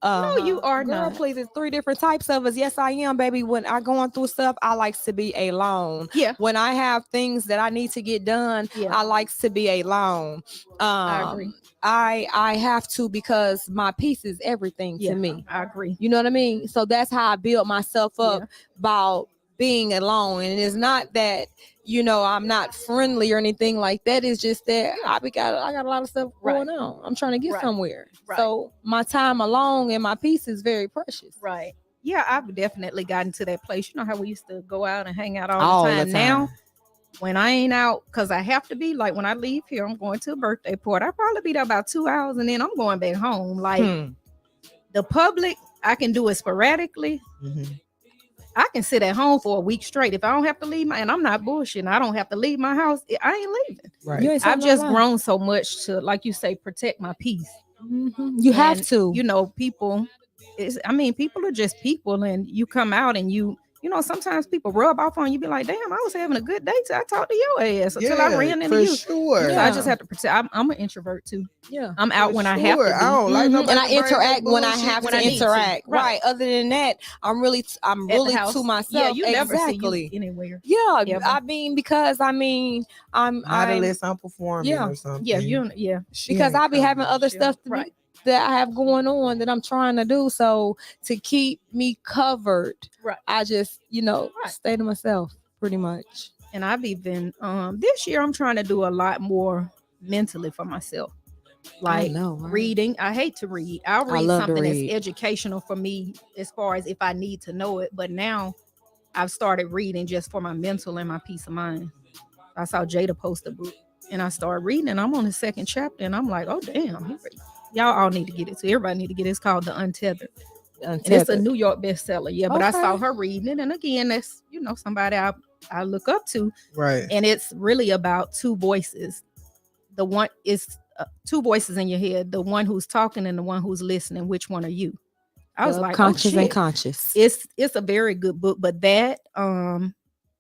No, you are Girl, not. please. It's 3 different types of us. Yes, I am, baby. When I going through stuff, I like to be alone. Yeah. When I have things that I need to get done, Yeah. I like to be alone. I agree. I have to because my peace is everything Yeah, to me. I agree. You know what I mean? So that's how I build myself up about being alone. And it's not that, I'm not friendly or anything like that. It's just that I got a lot of stuff going on. I'm trying to get somewhere. Right. So my time alone and my peace is very precious. Right. Yeah, I've definitely gotten to that place. You know how we used to go out and hang out all the time. Now, when I ain't out, because I have to be, like when I leave here, I'm going to a birthday party. I'll probably be there about 2 hours and then I'm going back home. Like the public, I can do it sporadically. Mm-hmm. I can sit at home for a week straight. If I don't have to leave and I'm not bullshitting, I don't have to leave my house, I ain't leaving. Right. I've just grown so much to, like you say, protect my peace. You have to. People, people are just people, and you come out and sometimes people rub off on you, be like, damn, I was having a good day till I talked to your ass until I ran into for you. Sure. So I just have to protect. I'm an introvert too. Yeah. I'm out when I have to be. I don't like nobody and I to bring interact no when I bullshit have when to I need to. interact. Right. Right. Other than that, I'm really house. to myself. Yeah, you never see exactly. you anywhere. Yeah, Ever. I mean, because I'm not unless I'm performing or something. Yeah. She because ain't I be having coming. other stuff that I have going on that I'm trying to do. So to keep me covered, I just stay to myself pretty much. And I've even this year I'm trying to do a lot more mentally for myself. Like reading. I hate to read. I'll read something that's educational for me as far as if I need to know it. But now I've started reading just for my mental and my peace of mind. I saw Jada post a book and I started reading and I'm on the second chapter and I'm like, oh damn, y'all all need to get it. So everybody need to get it. It's called The Untethered. And it's a New York bestseller. Yeah, but I saw her reading it. And again, that's, somebody I look up to. Right. And it's really about two voices. The one is two voices in your head, the one who's talking and the one who's listening. Which one are you? I was like, conscious and conscious. It's a very good book, but that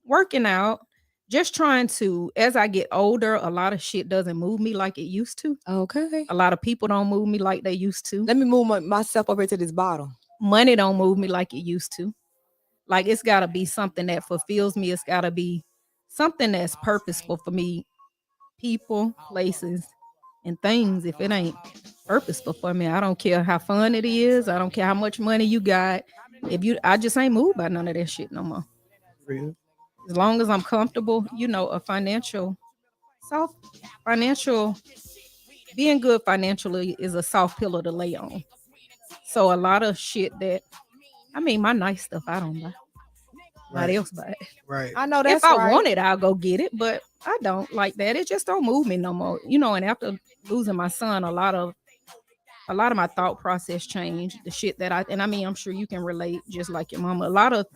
working out, just trying to, as I get older, a lot of shit doesn't move me like it used to. Okay. A lot of people don't move me like they used to. Let me move myself over to this bottle. Money don't move me like it used to. Like it's got to be something that fulfills me. It's got to be something that's purposeful for me people, places, and things if it ain't purposeful for me. I don't care how fun it is. I don't care how much money you got. I just ain't moved by none of that shit no more. Real. As long as I'm comfortable, a financial, being good financially is a soft pillow to lay on. So a lot of shit my nice stuff, I don't buy. Nobody else buy it. Right. I know that's If I right. want it, I'll go get it, but I don't like that. It just don't move me no more. And after losing my son, a lot of my thought process changed. The shit that I'm sure you can relate, just like your mama.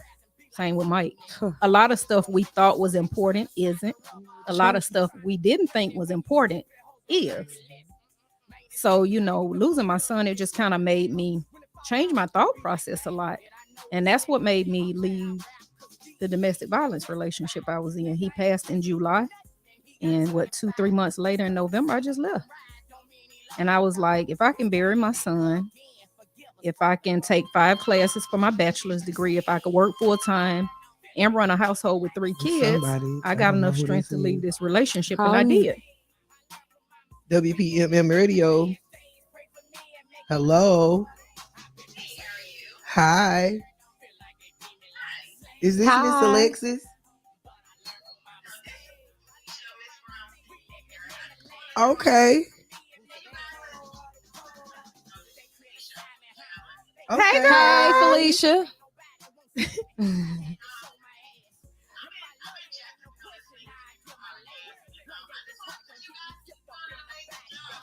Same with Mike. A lot of stuff we thought was important isn't. A lot of stuff we didn't think was important is. So, losing my son, it just kind of made me change my thought process a lot. And that's what made me leave the domestic violence relationship I was in. He passed in July. And 2-3 months later in November, I just left. And I was like, if I can bury my son, if I can take 5 classes for my bachelor's degree, if I could work full time and run a household with 3 kids, I got enough strength to leave this relationship. And I did. WPMM Radio. Hello. Hi. Is this Miss Alexis? Okay. Hey, girl. Hi, Felicia.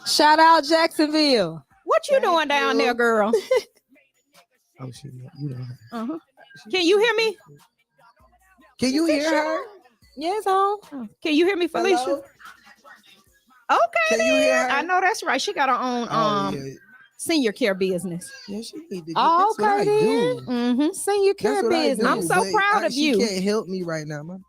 Shout out Jacksonville. What you doing down there, girl? Oh, shit. You know. Uh-huh. Can you hear me? Can you hear her? Yes, home. Can you hear me, Felicia? Hello? Okay. Can you hear her? I know that's right. She got her own senior care business. Yeah, she need to get Oh, that's what I okay, do. Mm-hmm. Senior care That's what I business. do, I'm so but proud of you. She can't help me right now.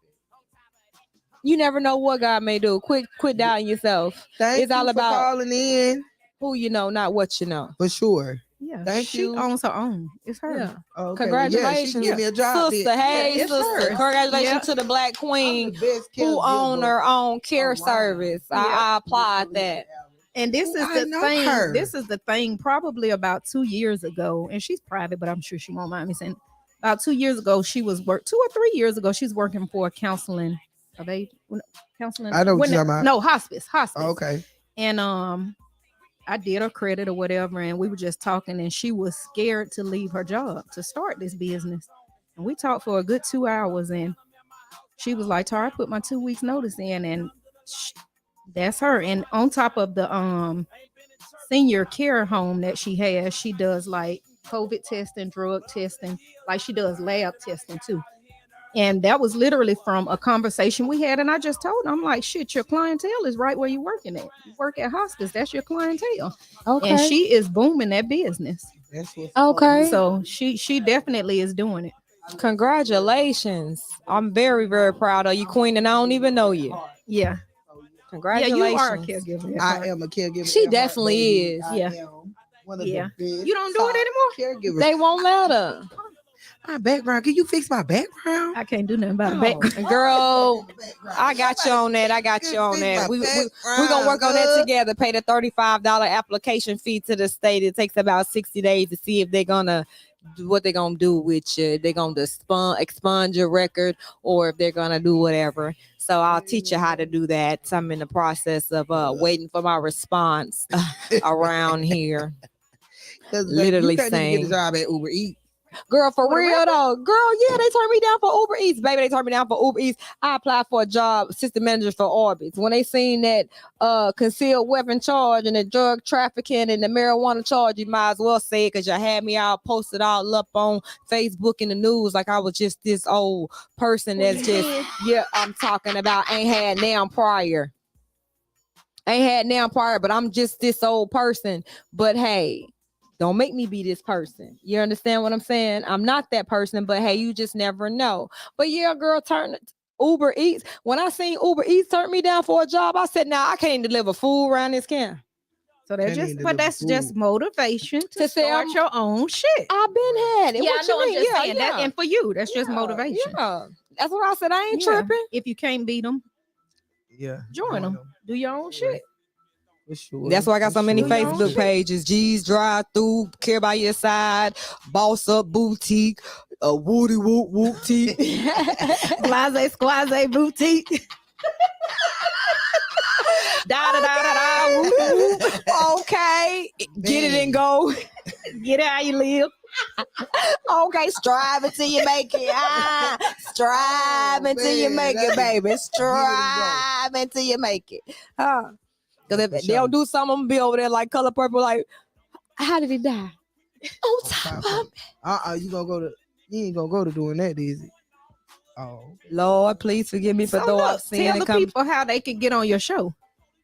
You never know what God may do. Quit doubting yourself. Thank It's you all for about calling in. who you know, not what you know. For sure. Yeah. Thank she you. owns her own. It's her. Yeah. Okay, Congratulations. Well, yeah, she give me a job. Sister. Hey, Yeah, it's sister. hers. Congratulations Yeah. to the Black I'm Queen the best who own caregiver her own care around. service. Yeah. I applaud that. And this is I the know thing. her. This is the thing. Probably about 2 years ago, and she's private, but I'm sure she won't mind me saying. About 2 years ago, 2 or 3 years ago, she's working for a counseling. Are they counseling? I know what you're talking about. No, hospice. Oh, okay. And I did her credit or whatever, and we were just talking, and she was scared to leave her job to start this business. And we talked for a good 2 hours, and she was like, Tara, I put my 2 weeks notice in, and that's her. And on top of the senior care home that she has, she does like COVID testing, drug testing, like she does lab testing too. And that was literally from a conversation we had. And I just told her, I'm like, shit, your clientele is right where you're working at. You work at hospice. That's your clientele. Okay. And she is booming that business. That's what's Okay. So she definitely is doing it. Congratulations. I'm very, very proud of you, Queen, and I don't even know you. Yeah. Congratulations. Yeah, you are a caregiver. at I heart. am a caregiver. She at heart, definitely baby. is. I Yeah. am one of Yeah. the best You don't do it anymore? caregivers. They won't let her. My background. Can you fix my background? I can't do nothing about Oh. it. Back. Girl, I got you on that. I got you on that. We're going to work on that together. Pay the $35 application fee to the state. It takes about 60 days to see if they're going to do what they're going to do with you. They're going to expunge your record or if they're going to do whatever. So I'll teach you how to do that. So I'm in the process of waiting for my response around here. Literally you can't even saying. get a job at Uber Eats. Girl, for For the real record? though. Girl, yeah, they turned me down for Uber Eats. Baby, they turned me down for Uber Eats. I applied for a job, assistant manager for Orbitz. When they seen that concealed weapon charge and the drug trafficking and the marijuana charge, you might as well say it because you had me all posted all up on Facebook and the news like I was just this old person that's just, yeah, I'm talking about ain't had now prior. Ain't had now prior, but I'm just this old person. But hey, don't make me be this person. You understand what I'm saying? I'm not that person, but hey, you just never know. But yeah, girl, turn Uber Eats. When I seen Uber Eats turn me down for a job, I said, "Now I can't even deliver food around this camp." So that's Can't just, even but that's deliver just food. motivation to To say start I'm- your own shit. I've been had it. Yeah, What I know. you I'm mean? just Yeah, saying yeah. that, and for you, that's just Yeah, motivation. Yeah, that's what I said. I ain't Yeah. tripping. If you can't beat them, Yeah. Join them. Do your own shit. For sure. That's why I got so many Do your own Facebook shit. pages. G's Drive Through, Care by Your Side, Boss Up Boutique, Woody Whoop Whoop Tea. Blase Squaze Boutique. Da da da da da. Whoop, whoop. Okay, get it and go. Get it how you live. Okay, strive until you make it. Strive until you man, make it, that's- baby. Strive until you make it. Because if they don't do something, I'm gonna be over there like Color Purple, like, how did he die? On top of You ain't gonna go to doing that, is it? Oh. Lord, please forgive me for So though look, I've seen tell and the come. people how they can get on your show.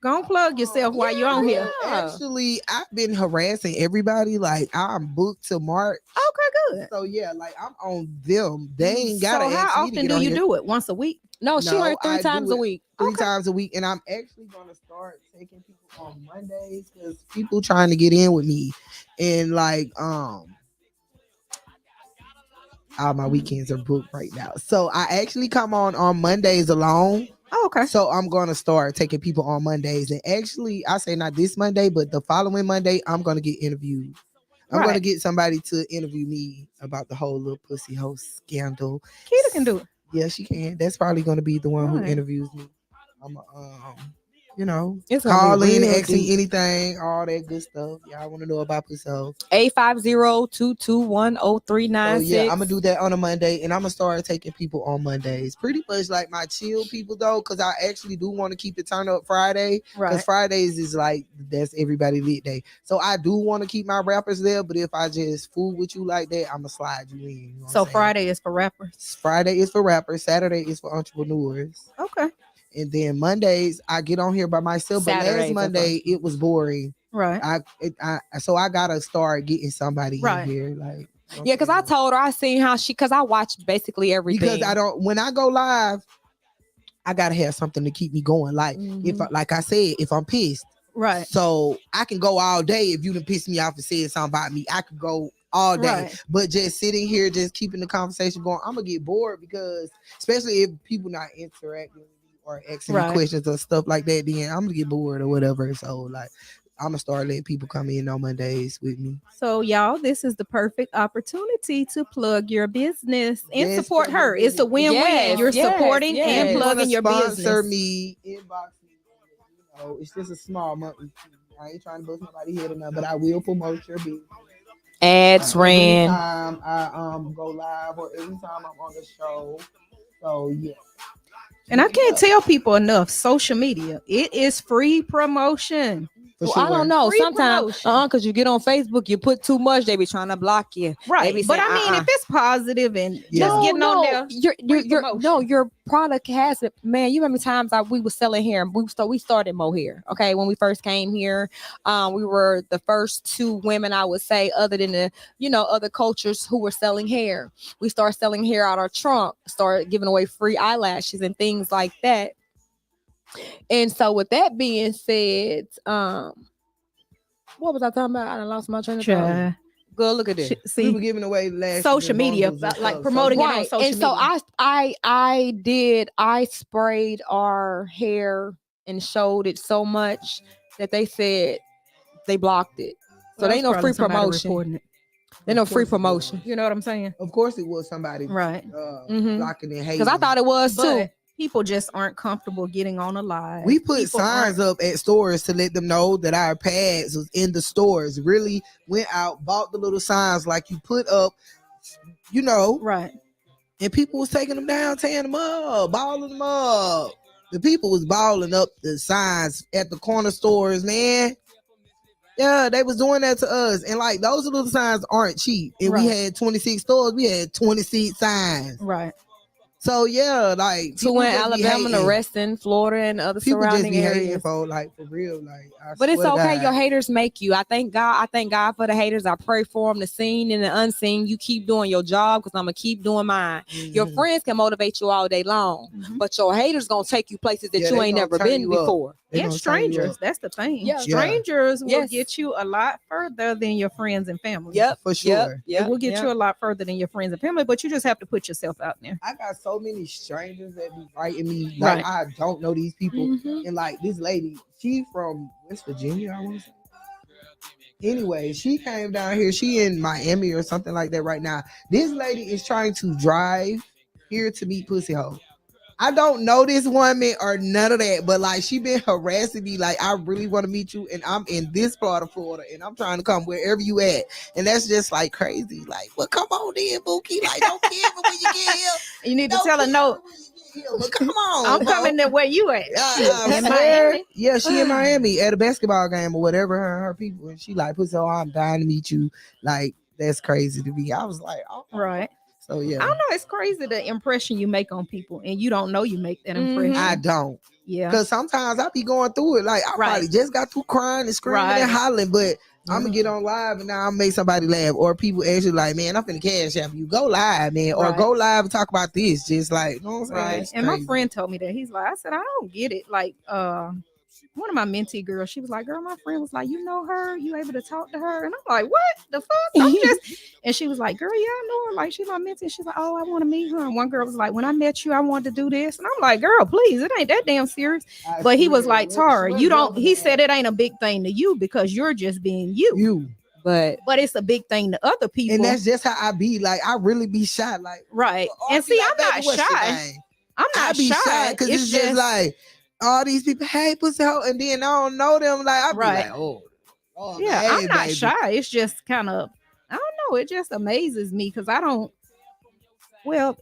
Go and plug yourself while you're on here. Actually, I've been harassing everybody. Like, I'm booked to March. Okay, good. So yeah, like I'm on them. They ain't gotta So ask how me to often get do on you here do it? Once a week? No, she No, heard I three do times a it week. three times a week, and I'm actually gonna start taking people on Mondays because people trying to get in with me, and like all my weekends are booked right now. So I actually come on Mondays alone. Oh, okay. So I'm gonna start taking people on Mondays, and actually, I say not this Monday, but the following Monday, I'm gonna get interviewed. I'm gonna Right. get somebody to interview me about the whole little pussy host scandal. Keita can do it. Yeah, she can. That's probably gonna be the one who Right. interviews me. I'm It's gonna call be in, real ask me deep. anything, all that good stuff. Y'all want to know about pussy hoes. 850-221-0396. So yeah, I'm gonna do that on a Monday, and I'm gonna start taking people on Mondays. Pretty much like my chill people though, because I actually do want to keep it turned up Friday. Because Right. Fridays is like that's everybody lit day. So I do want to keep my rappers there, but if I just fool with you like that, I'ma slide you in. You know what So I'm saying? Friday is for rappers. Friday is for rappers, Saturday is for entrepreneurs. Okay. And then Mondays I get on here by myself. But Saturdays last are Monday it was boring. Right. So I gotta start getting somebody Right. in here. Like Yeah, because I told her I seen how because I watched basically everything. because when I go live, I gotta have something to keep me going. Like if like I said, if I'm pissed, Right. so I can go all day. If you done piss me off and said something about me, I could go all day. Right. But just sitting here, just keeping the conversation going, I'm gonna get bored because especially if people not interacting with me or asking me Right. questions or stuff like that, then I'm gonna get bored or whatever. So like I'm gonna start letting people come in on Mondays with me. So y'all, this is the perfect opportunity to plug your business and Yes, support plug your her. It's a business. win-win. Yes, You're yes, supporting yes. and If you plugging wanna your sponsor business. me, inbox me. You know, it's just a small monthly fee. I ain't trying to bust nobody head or nothing, but I will promote your business. Ads Every ran. time I go live or every time I'm on the show. So yeah. And I can't tell people enough. Social media, it is free promotion. For Well, sure. I don't know. Free Sometimes, promotion. because you get on Facebook, you put too much, they be trying to block you. They Right. be But saying, I mean, if it's positive and Yeah. just getting on there. your product has it, man. You remember times we was selling hair. We started mohair. Okay, when we first came here, we were the first two women, I would say, other than the other cultures who were selling hair. We started selling hair out our trunk, started giving away free eyelashes and things like that. And so, with that being said, what was I talking about? I done lost my train of thought. Child. Go look at this. We See, were giving away last social media, like promoting it on Right. social And so media. I sprayed our hair and showed it so much that they said they blocked it. So they That's no probably free somebody promotion. recording it. They no Of free course it promotion. You know what I'm saying? Of course it was somebody Right. blocking and hating. Because I thought it was too. But people just aren't comfortable getting on a live. We put People signs aren't- up at stores to let them know that our pads was in the stores. Really went out, bought the little signs like you put up, Right. and people was taking them down, tearing them up, balling them up. The people was balling up the signs at the corner stores, man. Yeah, they was doing that to us. And like those little signs aren't cheap. And we Right. had 26 stores, we had 26 signs. Right. So yeah, like So people in just be Alabama, the hating. rest in Florida and other People just surrounding be hating, areas. for like for real. Like But it's swear to okay. God. Your haters make you. I thank God for the haters. I pray for them, the seen and the unseen. You keep doing your job because I'm gonna keep doing mine. Your Mhm. friends can motivate you all day long, Mhm. but your haters gonna take you places that Yeah, you they ain't gonna never turn been you up. before. They And gonna tie you strangers. up. That's the thing. Yeah. Strangers will Yes. get you a lot further than your friends and family. Yep, For sure. It will get you a lot further than your friends and family, but you just have to put yourself out there. I got so many strangers that be writing me like Right. I don't know these people. Mhm. And like this lady, she from West Virginia, I want to say. Anyway, she came down here. She in Miami or something like that right now. This lady is trying to drive here to meet Pussy Hole. I don't know this woman or none of that, but like she been harassing me. Like I really want to meet you, and I'm in this part of Florida, and I'm trying to come wherever you at, and that's just like crazy. Like, well, come on then, Bookie. Like, don't kill me when you get here. You need to Don't tell her kill no. me when you get here. But come on, I'm bro. coming to where you at. Yeah, In swear. Miami. Yeah, she in Miami at a basketball game or whatever. Her and her people, and she like, "Pussy, oh, I'm dying to meet you." Like, that's crazy to me. I was like, oh, Right. so yeah. I don't know. It's crazy the impression you make on people, and you don't know you make that impression. I don't. Yeah. Because sometimes I be going through it. Like, I Right. probably just got through crying and screaming Right. and hollering, but I'm going to get on live and now I'm make somebody laugh. Or people actually like, man, I'm finna cash app you. Go live, man. Or Right. go live and talk about this. Just like, you know what I'm saying? Right. It's And my crazy. friend told me that. He's like, I said, I don't get it. Like, one of my mentee girls, she was like, girl, my friend was like, you know her? You able to talk to her? And I'm like, what the fuck? I'm just, and she was like, girl, yeah, I know her. Like, she's my mentee. She's like, oh, I want to meet her. And one girl was like, when I met you, I wanted to do this. And I'm like, girl, please, it ain't that damn serious. I But he was swear, like, what- Tara, what you don't, level he is said that? it ain't a big thing to you because you're just being you. You. But But it's a big thing to other people. And that's just how I be. Like, I really be shy. Like, right. or And be see, like, I'm baby, not what's your shy. name? I'm I not be shy shy because it's just like all these people, hey, Pussy Hole, and then I don't know them. Like, I be Right. like, oh, yeah, hey, I'm not baby. shy. It's just kind of, I don't know. It just amazes me because I don't, well,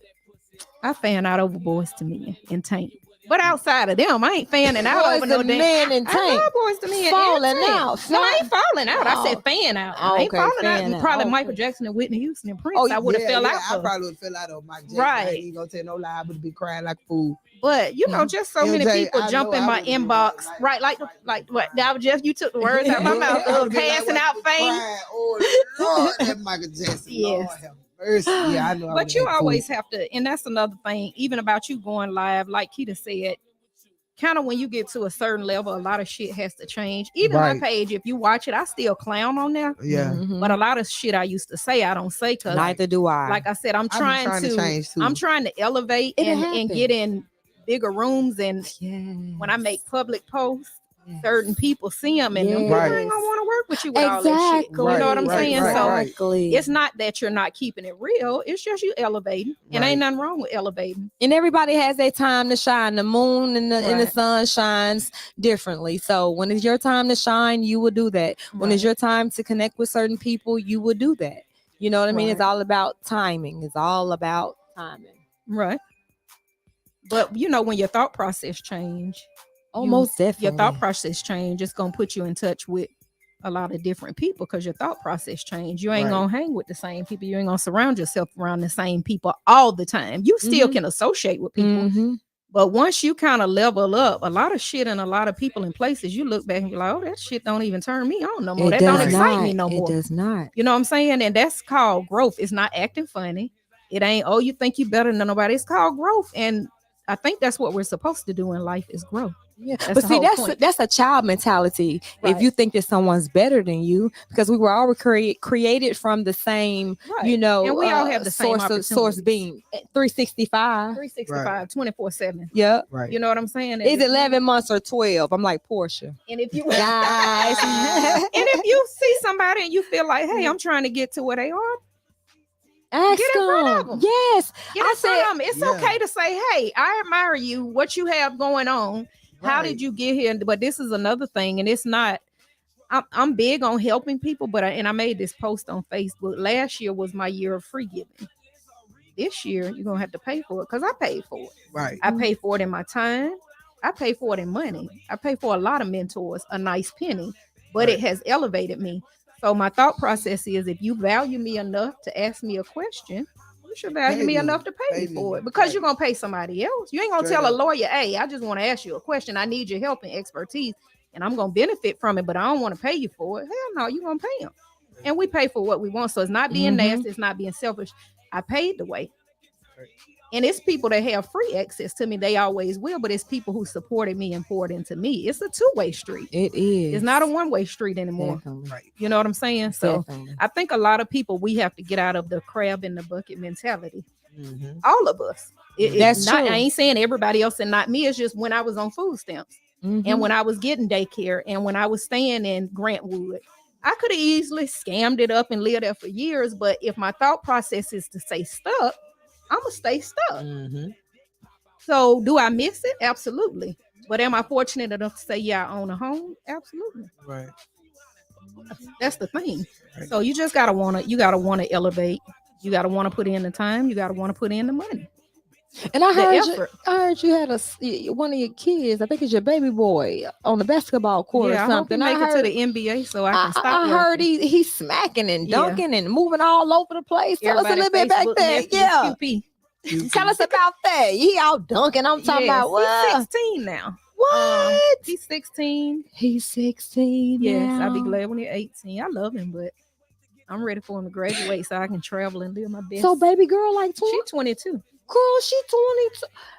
I fan out over Boys to Men and Tank. But outside of them, I ain't fanning out Boys over no and damn. Men and I Tank love Boys to Men. falling and Tank. out. No, I ain't falling out. I Oh. said fan out. Oh, I ain't okay, falling fan out. out. Probably Okay. Michael Jackson and Whitney Houston and Prince. Oh, I would have fell out I for. probably would fell out on Mike Jackson. I Right. ain't gonna tell no lie, but be crying like a fool. But you know, just so many MJ, people I jump know in I my would've been inbox, like- right? Like what? That was just you took the words out of my mouth. I would've been like, Passing what, out be fame. crying, oh Lord, that Michael Jackson. Lord Yes. have mercy. Yeah, I know. I But would've you been cool. always have to, and that's another thing, even about you going live, like Keita said, kind of when you get to a certain level, a lot of shit has to change. Even Right. my page, if you watch it, I still clown on there. Yeah, Mhm. But a lot of shit I used to say, I don't say because, Neither do I. like I said, I'm I be trying to change too. I'm trying to elevate It and happens. get in bigger rooms. And when I make public posts, certain people see them and them people Right. ain't gonna want to work with you with all that shit. Exactly. You know what I'm Right, saying? right, So right. Exactly. it's not that you're not keeping it real. It's just you elevating. And Right. ain't nothing wrong with elevating. And everybody has their time to shine. The moon and the Right. sun shines differently. So when it's your time to shine, you will do that. When it's Right. your time to connect with certain people, you will do that. You know what I mean? It's Right. all about timing. It's all about timing. Right. But you know, when your thought process change, Almost definitely. your thought process change, it's gonna put you in touch with a lot of different people because your thought process change. You ain't Right. gonna hang with the same people. You ain't gonna surround yourself around the same people all the time. You still Mhm. can associate with people, Mhm. but once you kind of level up, a lot of shit and a lot of people and places, you look back and be like, oh, that shit don't even turn me on no more. That don't excite me no more. It does not. You know what I'm saying? And that's called growth. It's not acting funny. It ain't, oh, you think you better than nobody. It's called growth. And I think that's what we're supposed to do in life is grow. Yeah, That's but the see, whole point. that's a child mentality. Right. If you think that someone's better than you, because we were all created from the same, Right. you know, And we all have the same source opportunities. being 365. 365, 24/7. Yeah, Right. You know what I'm saying? And is if you- 11 months or 12? I'm like Portia, And if you guys. and if you see somebody and you feel like, hey, I'm trying to get to where they are, Ask Get in front of them. 'em. Yes, get I in front of them. It's Yeah. okay to say, hey, I admire you, what you have going on. How Right. did you get here? But this is another thing, and it's not. I'm big on helping people, but I made this post on Facebook. Last year was my year of free giving. This year you're gonna have to pay for it because I paid for it. Right. I pay for it in my time. I pay for it in money. I pay for a lot of mentors, a nice penny, but it Right. has elevated me. So my thought process is, if you value me enough to ask me a question, you should value Pay me me. enough to pay me Pay for me. it, because Right. you're gonna pay somebody else. You ain't gonna Straight tell a up. lawyer, hey, I just want to ask you a question. I need your help and expertise, and I'm gonna benefit from it, but I don't want to pay you for it. Hell no, you're gonna pay them. And we pay for what we want. So it's not being Mhm. nasty, it's not being selfish. I paid the way. Right. And it's people that have free access to me. They always will, but it's people who supported me and poured into me. It's a two-way street. It is. It's not a one-way street anymore. Definitely. Right. You know what I'm saying? So Definitely. I think a lot of people, we have to get out of the crab in the bucket mentality. Mhm. All of us. That's not, true. I ain't saying everybody else and not me. It's just when I was on food stamps Mhm. and when I was getting daycare and when I was staying in Grantwood, I could have easily scammed it up and lived there for years. But if my thought process is to stay stuck, I'm going to stay stuck. Mhm. So do I miss it? Absolutely. But am I fortunate enough to say, yeah, I own a home? Absolutely. Right. That's the thing. Right. So you just gotta wanna elevate. You gotta want to put in the time. You gotta want to put in the money. And I The heard effort. I heard you had one of your kids. I think it's your baby boy on the basketball court Yeah, or I hope he something. make I it to heard, the NBA so I can stop I heard working. he's smacking and Yeah. dunking and moving all over the place. Tell us a Everybody little bit about Facebook that. nephew, Yeah. QP. Tell us about that. He out dunking. I'm talking Yes, about what? he's 16 now. What? He's 16. He's 16. Yes, I'll be now. glad when he's 18. I love him, but I'm ready for him to graduate so I can travel and live my best. So baby girl like 20. She's 22 Girl, she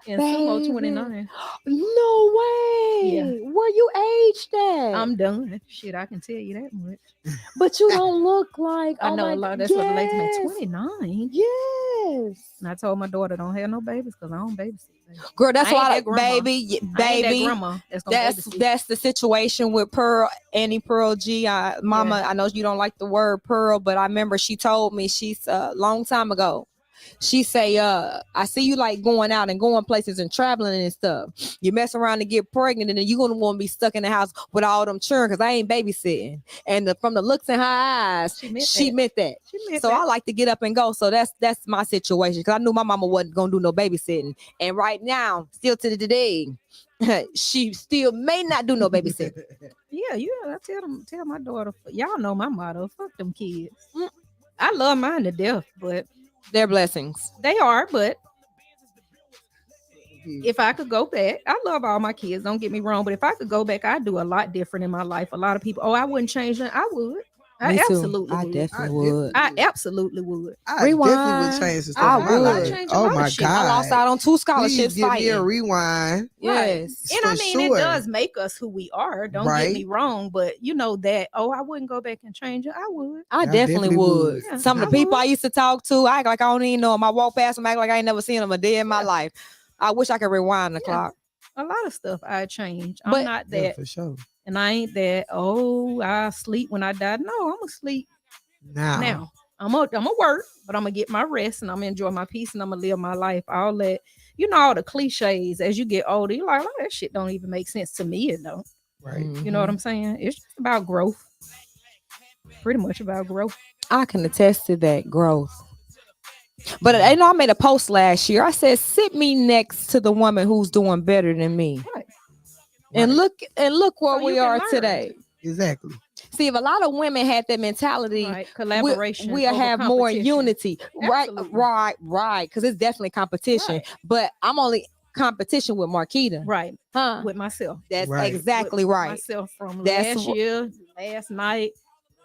22. and Sumo Baby. 29. No way. Yeah. Where you aged at? I'm done. Shit, I can tell you that much. But you don't look like. I oh know my a lot. That's what the lady yes. made. 29. Yes. And I told my daughter, don't have no babies because I don't babysit. Baby. Girl, that's I ain't why that grandma. baby, I ain't that baby. grandma that's gonna babysit. That's the situation with Pearl, Annie Pearl G. Mama, I know you don't like the word Pearl, but I remember she told me she's a long time ago. She say, I see you like going out and going places and traveling and stuff. You mess around and get pregnant, and then you're gonna want to be stuck in the house with all them children because I ain't babysitting. And from the looks in her eyes, she meant that. So I like to get up and go. So that's my situation because I knew my mama wasn't gonna do no babysitting. And right now, still to the day, she still may not do no babysitting. Yeah, I tell my daughter, y'all know my motto, fuck them kids. I love mine to death, but They're blessings. they are, but if I could go back, I love all my kids, don't get me wrong, but if I could go back, I'd do a lot different in my life. A lot of people, I wouldn't change that. I would. I Me too. absolutely I would. definitely would. I absolutely would. I Rewind. definitely would change the stuff I in my would. life. Change a Oh lot of my shit. god! I lost out on 2 scholarships Please give me fighting. a rewind. Yes. And I For mean, sure. it does make us who we are. Don't Right. get me wrong, but you know that. Oh, I wouldn't go back and change it. I would. I definitely would. Yeah, Some of I the people would. I used to talk to, I act like I don't even know them. I walk past them, act like I ain't never seen them a day in my life. I wish I could rewind the Yeah. clock. A lot of stuff I change. But- I'm not Yeah, that, for sure. and I ain't that. Oh, I sleep when I die. No, I'm gonna sleep now. I'm gonna work, but I'm gonna get my rest and I'm gonna enjoy my peace and I'm gonna live my life. All that, all the cliches. As you get older, you're like, oh, that shit don't even make sense to me. It don't. Right. You know what I'm saying? It's just about growth. Pretty much about growth. I can attest to that growth. But I know I made a post last year. I said, sit me next to the woman who's doing better than me. Right. And look where So you we can are learn. today. Exactly. See, if a lot of women had that mentality, Right. Collaboration. we'll over have more competition. unity. Absolutely. Right. Because it's definitely competition. Right. But I'm only competition with Marquita. Right. Huh? With myself. That's Right. exactly With right. Myself from That's last year, last night,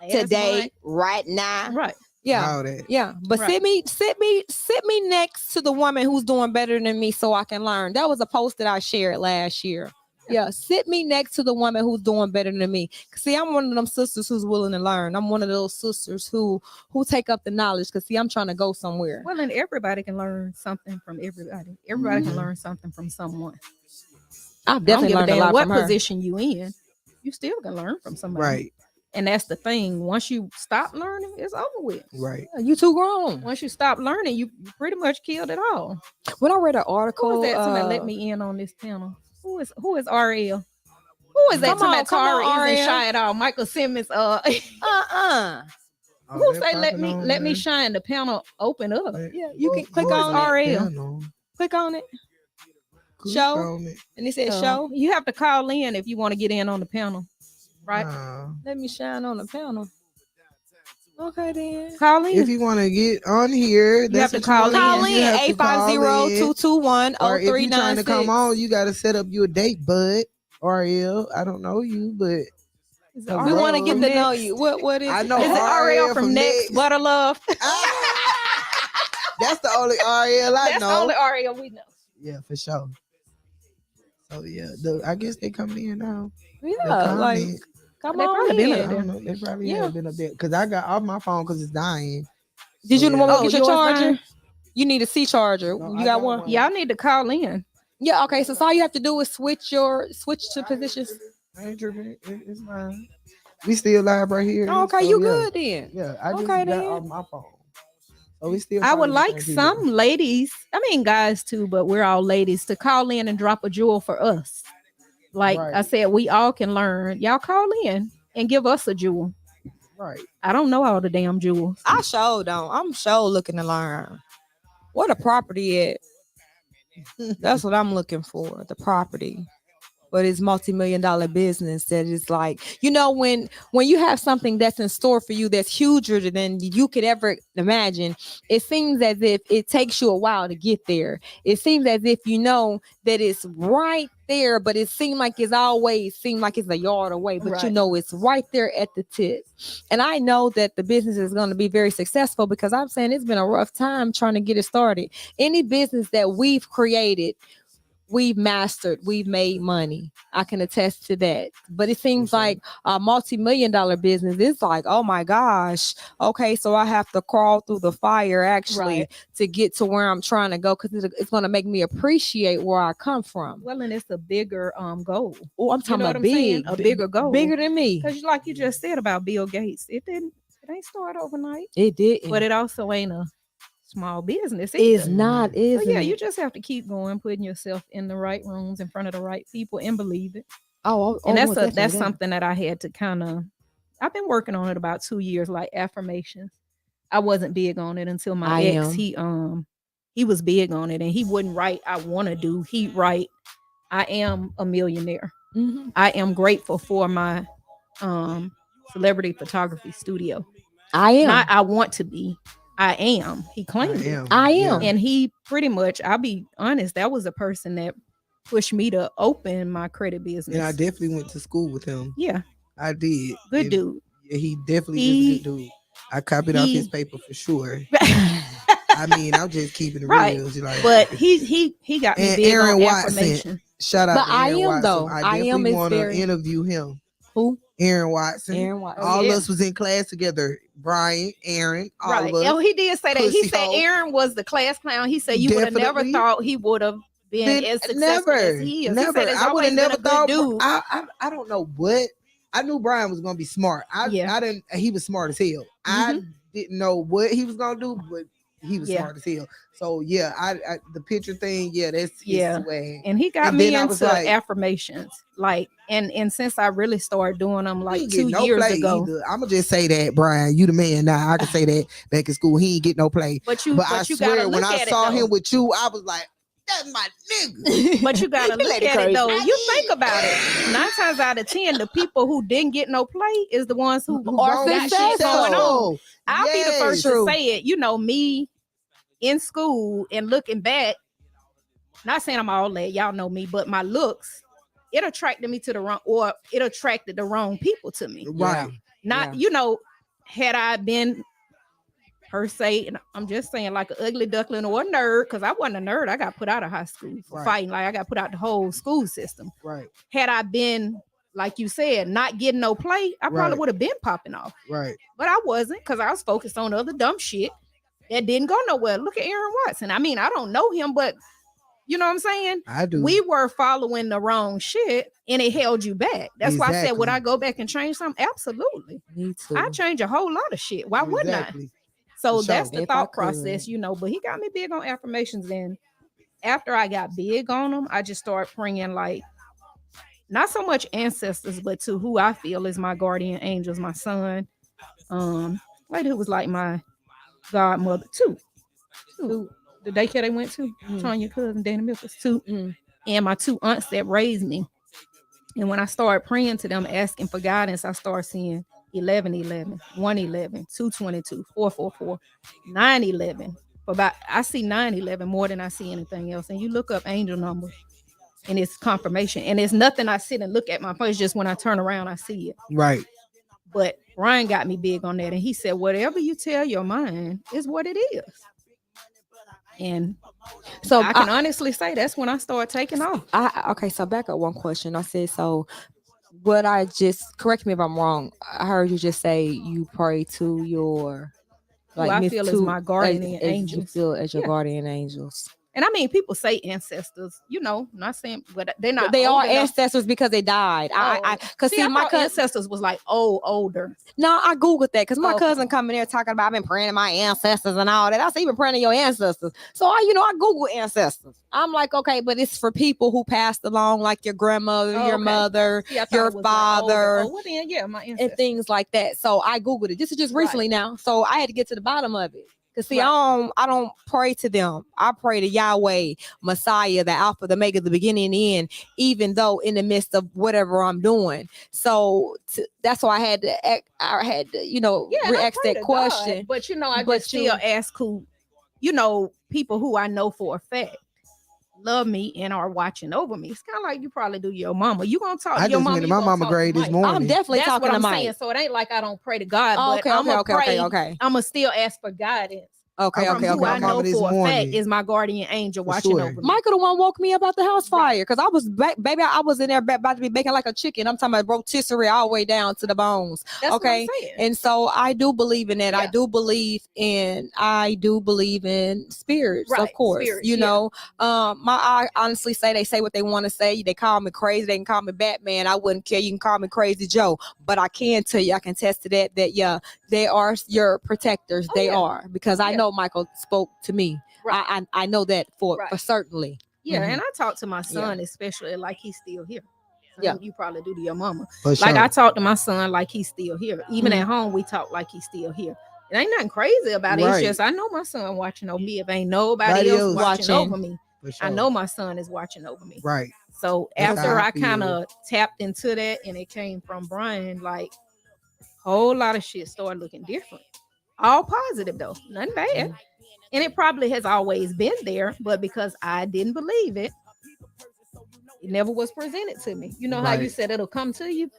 last Today, month. right now. Right. Yeah. All that. Yeah, but Right. sit me next to the woman who's doing better than me so I can learn. That was a post that I shared last year. Yeah, sit me next to the woman who's doing better than me. See, I'm one of them sisters who's willing to learn. I'm one of those sisters who take up the knowledge. Cause see, I'm trying to go somewhere. Well, and everybody can learn something from everybody. Everybody Mhm. can learn something from someone. I've I don't definitely give a learned a damn lot what from her. position you in. You still can learn from somebody. Right. And that's the thing. Once you stop learning, it's over with. Right. Yeah, you too grown. Once you stop learning, you pretty much killed it all. When I read an Who article, is that? Somebody let me in on this panel. Who is RL? Who is that? Come on, Somebody come on, Tara isn't RL. shy at all. Michael Simmons. Who Oh, that say let popping on, me man. shine? The panel open up. Yeah, you can click Who is on it. that down? click on it, Click Show. on it. and it says So, show. You have to call in if you want to get in on the panel. Right? Nah. Let me shine on the panel. Okay then. Call in. If you want to get on here, have that's to what call you wanna Call do. in You have to call in. 850-221-0396. Or if you're trying to come on, you got to set up you a date, bud. RL, I don't know you, but Is We We want to Bro, get to know Next? you. What is I it? know Is it RL RL from from Next Next. Butter Love? That's the only RL I That's know. the only Ariel we know. Yeah, for sure. So yeah, I guess they coming in now. The Yeah, like comment. come They on probably been I up in. don't know. They probably Yeah. have been up there because I got off my phone because it's dying. Did you So, want yeah. to get your yours charger? dying? You need a C charger. No, You I got got one? one. Y'all need to call in. Yeah. Okay. So all you have to do is switch to positions. I ain't tripping. It's fine. We still live right here. Oh, okay, so, you yeah. good then? Yeah, I just Okay, got then. off my phone. So we still. I would probably the like same some people. ladies, I mean guys too, but we're all ladies, to call in and drop a jewel for us. Like Right. I said, we all can learn. Y'all call in and give us a jewel. Right. I don't know all the damn jewels. I sure don't. I'm sure looking to learn. What a property at? That's what I'm looking for. The property. But it's multi-million-dollar business that is like, when you have something that's in store for you that's huger than you could ever imagine, it seems as if it takes you a while to get there. It seems as if you know that it's right there, but it seems like it's a yard away, but Right. it's right there at the tip. And I know that the business is going to be very successful because I'm saying it's been a rough time trying to get it started. Any business that we've created, we've mastered, we've made money. I can attest to that. But it seems sure. like a multi-million-dollar business, it's like, oh my gosh, okay, so I have to crawl through the fire actually Right. to get to where I'm trying to go, because it's going to make me appreciate where I come from. Well, and it's a bigger goal. Oh, I'm You talking know what about I'm saying? big, A bigger goal. bigger than me. Because like you just said about Bill Gates, it ain't start overnight. It didn't. But it also ain't a small business is either. not, is So yeah, you just have to keep going, putting yourself in the right rooms in front of the right people and believe it. and That's something that I had to I've been working on it about 2 years, like affirmations. I wasn't big on it until my I ex, am. he was big on it and he wouldn't write I want to do. He'd write I am a millionaire. Mhm. I am grateful for my celebrity photography studio. I am. Not I want to be. I am. He claimed it. I am. And he pretty much, I'll be honest, that was a person that pushed me to open my credit business. And I definitely went to school with him. Yeah. I did. Good dude. Yeah, he definitely is a good dude. I copied off his paper for sure. I mean, I'm just keeping it Right. real. Like, But he got me And big Aaron on Watson. affirmation. shout out But to I Aaron am, Watson. though. I I am definitely is want to very- interview him. Who? Aaron Watson. Aaron Watson. All yeah. us was in class together. Brian, Aaron, all Right. of us. Oh, he did say that. He Pussy said hoe. Aaron was the class clown. He said you would have never Definitely. thought he would have been as successful as he is. Never. He said it's I would always have been never a good thought. dude. I don't know what. I knew Brian was gonna be smart. I didn't. He was smart as hell. I didn't know what he was gonna do, but he was Yeah. smart as hell. So yeah, I the picture thing. Yeah, that's his Yeah. way. And he got And me then I was into like- affirmations. Like, and since I really started doing them He like ain't 2 get no years play ago. either. I'm gonna just say that, Brian. You the man now. I can say that back in school. He ain't get no play. But you But I you swear, gotta when look I at saw it, though. him with you, I was like, "That's my nigga." But you gotta look Lady at it crazy. though. You think about it. 9 times out of 10, the people who didn't get no play is the ones who are don't got be shit going on. successful. I'll be the first Yes. to say it. You know, me in school and looking back, not saying I'm all that, y'all know me, but my looks, it attracted me to the wrong, or it attracted the wrong people to me. Right. Not, had I been per se, and I'm just saying like an ugly duckling or a nerd, because I wasn't a nerd. I got put out of high school for Right. fighting. Like I got put out the whole school system. Right. Had I been, like you said, not getting no play, I probably Right. would have been popping off. Right. But I wasn't, because I was focused on other dumb shit that didn't go nowhere. Look at Aaron Watson. I mean, I don't know him, but you know what I'm saying? I do. We were following the wrong shit and it held you back. That's why I said, would Exactly. I go back and change something? Absolutely. Me too. I change a whole lot of shit. Why wouldn't I? Exactly. So For sure. that's the If I thought could. process, but he got me big on affirmations. And after I got big on them, I just started praying like, not so much ancestors, but to who I feel is my guardian angels, my son. Lady who was like my godmother too. The daycare they went to, Tanya cousin, Danny Milkers, too. Mm. And my 2 aunts that raised me. And when I started praying to them, asking for guidance, I started seeing 1111, 111, 222, 444, 911. I see 911 more than I see anything else. And you look up angel numbers and it's confirmation. And it's nothing I sit and look at my phone. It's just when I turn around, I see it. Right. But Ryan got me big on that. And he said, whatever you tell your mind is what it is. And So I can honestly say that's when I started taking off. okay, so back up one question. I said, so what I just, correct me if I'm wrong. I heard you just say you pray to your, Who like, I Miss feel is Two, my guardian as you angels. feel as your Yeah. guardian angels. And I mean, people say ancestors, not saying, but they're not. But they old are enough. ancestors because they died. Cause see, I my thought cousin. ancestors was like older. No, I googled that because my Okay. cousin coming there talking about I've been praying to my ancestors and all that. I said, you've been praying to your ancestors. So I Google ancestors. I'm like, okay, but it's for people who passed along, like your grandmother, your Okay. mother, See, I thought your it was like father. older. Oh, well then, yeah, my ancestors. And things like that. So I googled it. This is just recently now. So I had to get to the bottom of it. Cause see, Right. I don't pray to them. I pray to Yahweh, Messiah, the Alpha, the Omega, the beginning and the end, even though in the midst of whatever I'm doing. So that's why I had to react that question. God, but I But just still ask who, people who I know for a fact love me and are watching over me. It's kind of like you probably do your mama. You gonna talk I to your just mama? went to You my gonna mama talk to grave this Mike. morning. I'm definitely That's talking what to I'm Mike. saying. So it ain't like I don't pray to God, Oh, but okay, I'm gonna pray. okay. I'm gonna still ask for guidance. Okay. From who I know Mama this for a fact morning. is my guardian angel For watching sure. over me. Michael, the one woke me up out the house fire because I was baby. I was in there about to be baking like a chicken. I'm talking about rotisserie all the way down to the bones. That's okay, what I'm saying. and so I do believe in that. Yeah. I do believe in spirits, Right, of course. spirits, you yeah. know, I honestly they say what they want to say. They call me crazy. They can call me Batman. I wouldn't care. You can call me Crazy Joe, but I can tell you, I can attest to that. That yeah, they are your protectors. Oh, they yeah. are because I Yeah. know Michael spoke to me. Right. I know that for Right. certainly. Yeah, Mhm. and I talk to my son especially like he's still here. Yeah. You probably do to your mama. For Like sure. I talk to my son like he's still here. Even Mhm. at home, we talk like he's still here. It ain't nothing crazy about it. Right. It's just I know my son watching over me. If ain't nobody Nobody else else watching watching. over me, For sure. I know my son is watching over me. Right. So That's after how I I kind feel. of tapped into that and it came from Brian, like whole lot of shit started looking different. All positive though, nothing bad. Mhm. And it probably has always been there, but because I didn't believe it, it never was presented to me. You know how you Right. said it'll come to you?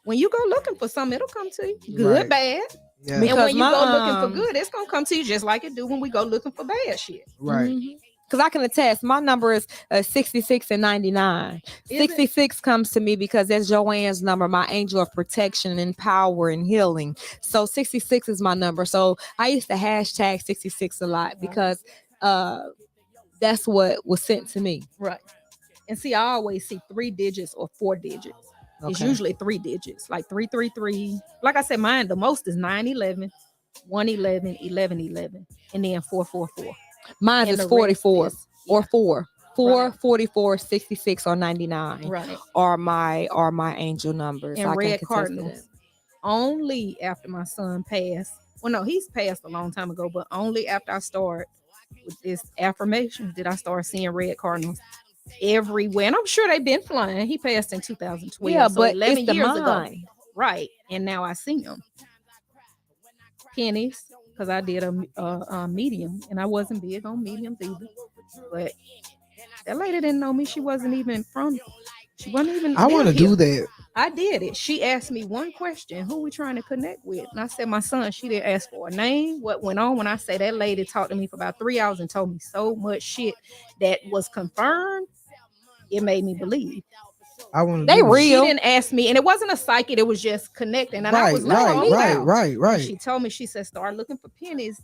When you go looking for something, it'll come to you. Good, Right. bad. Yeah. And Because when you my, go looking for good, it's gonna come to you just like it do when we go looking for bad shit. Right. Because I can attest, my number is 66 and 99. Is it? 66 comes to me because that's Joanne's number, my angel of protection and power and healing. So 66 is my number. So I used to hashtag 66 a lot because that's what was sent to me. Right. And see, I always see 3 digits or 4 digits. It's Okay. usually 3 digits, like 333. Like I said, mine the most is 911, 111, 1111, and then 444. Mine And is the 44 rest is- or yeah. 4. 4, Right. 44, 66, or 99 Right. are my angel numbers. And I red can contest to cardinals. that. Only after my son passed. Well, no, he's passed a long time ago, but only after I started with this affirmation did I start seeing red cardinals everywhere. And I'm sure they've been flying. He passed in 2012. Yeah, so but 11 it's the years mind. ago. Right. And now I see them. Pennies, because I did a medium, and I wasn't big on mediums either. But that lady didn't know me. She wasn't even. I want to do that. I did it. She asked me one question: who we trying to connect with? And I said, my son. She didn't ask for a name. What went on? When I say that lady talked to me for about 3 hours and told me so much shit that was confirmed, it made me believe. I want to. They do that. She real. didn't ask me, and it wasn't a psychic. It was just connecting. And I Right. was like, Right. oh, Right. wow. Right. And Right. she told me, she said, start looking for pennies,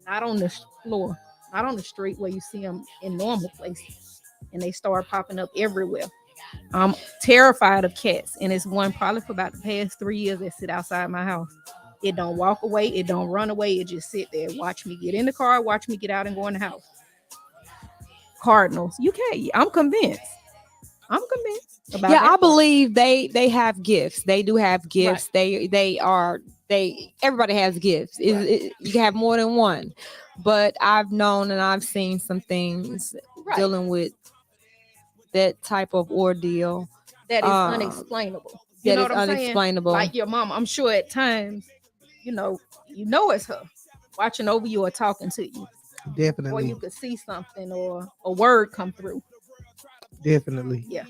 not on the floor, not on the street where you see them in normal places. And they start popping up everywhere. I'm terrified of cats, and it's one probably for about the past 3 years that sit outside my house. It don't walk away, it don't run away, it just sit there. Watch me get in the car, watch me get out and go in the house. Cardinals, you can't. I'm convinced. About Yeah, that I part. believe they have gifts. They do have gifts. They everybody has gifts. You can have more than one. But I've known and I've seen some things Right. dealing with that type of ordeal That is unexplainable. You that know is what I'm saying? unexplainable. Like your mom, I'm sure at times, you know it's her watching over you or talking to you, or Definitely. you could see something or a word come through. Definitely. Yeah.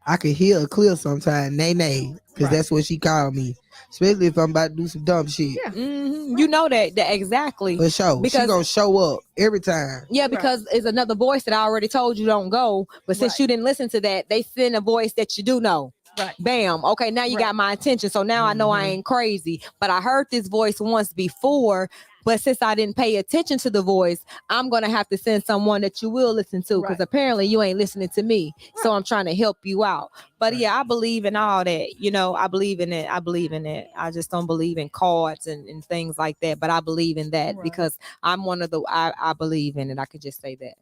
I could hear a clear sometime. Nay, nay. because Right. that's what she called me. Especially if I'm about to do some dumb shit. Yeah. You know that exactly. For sure. She Because- gonna show up every time. Yeah, Right. because it's another voice that I already told you don't go. But since Right. you didn't listen to that, they send a voice that you do know. Right. Bam. Okay, now you Right. got my attention. So now I know I Mhm. ain't crazy. But I heard this voice once before. But since I didn't pay attention to the voice, I'm gonna have to send someone that you will listen to because Right. apparently you ain't listening to me. So I'm trying to help you out. But Right. yeah, I believe in all that. You know, I believe in it. I believe in it. I just don't believe in cards and things like that. But I believe in that Right. because I'm one of the I believe in it. I could just say that.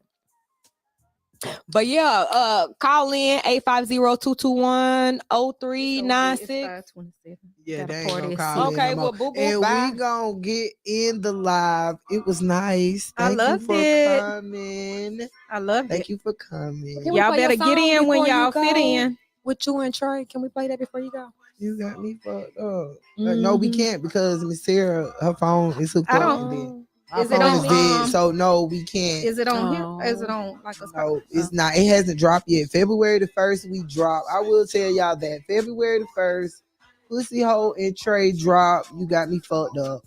But yeah, call in 850-221-0396. 527. Yeah, Got a they ain't party gonna at call 6. in Okay, no well, more. boo boo, And bye. we gonna get in the live. It was nice. I Thank you loved for it. coming. I loved Thank it. you for coming. Can we Y'all play your better get song in when before you y'all fit go? in. With you and Trey, can we play that before you go? You got me fucked up. No, we Mhm. can't because Miss Sarah, her phone is hooked I up. don't- And then my Is it phone on, is dead, um, so no, we can't. Is it on here? Is it Oh. on like a No, it's not. It hasn't dropped yet. February the 1st, we drop. I will tell y'all that. February the 1st, Pussy Hole and Trey drop. You got me fucked up.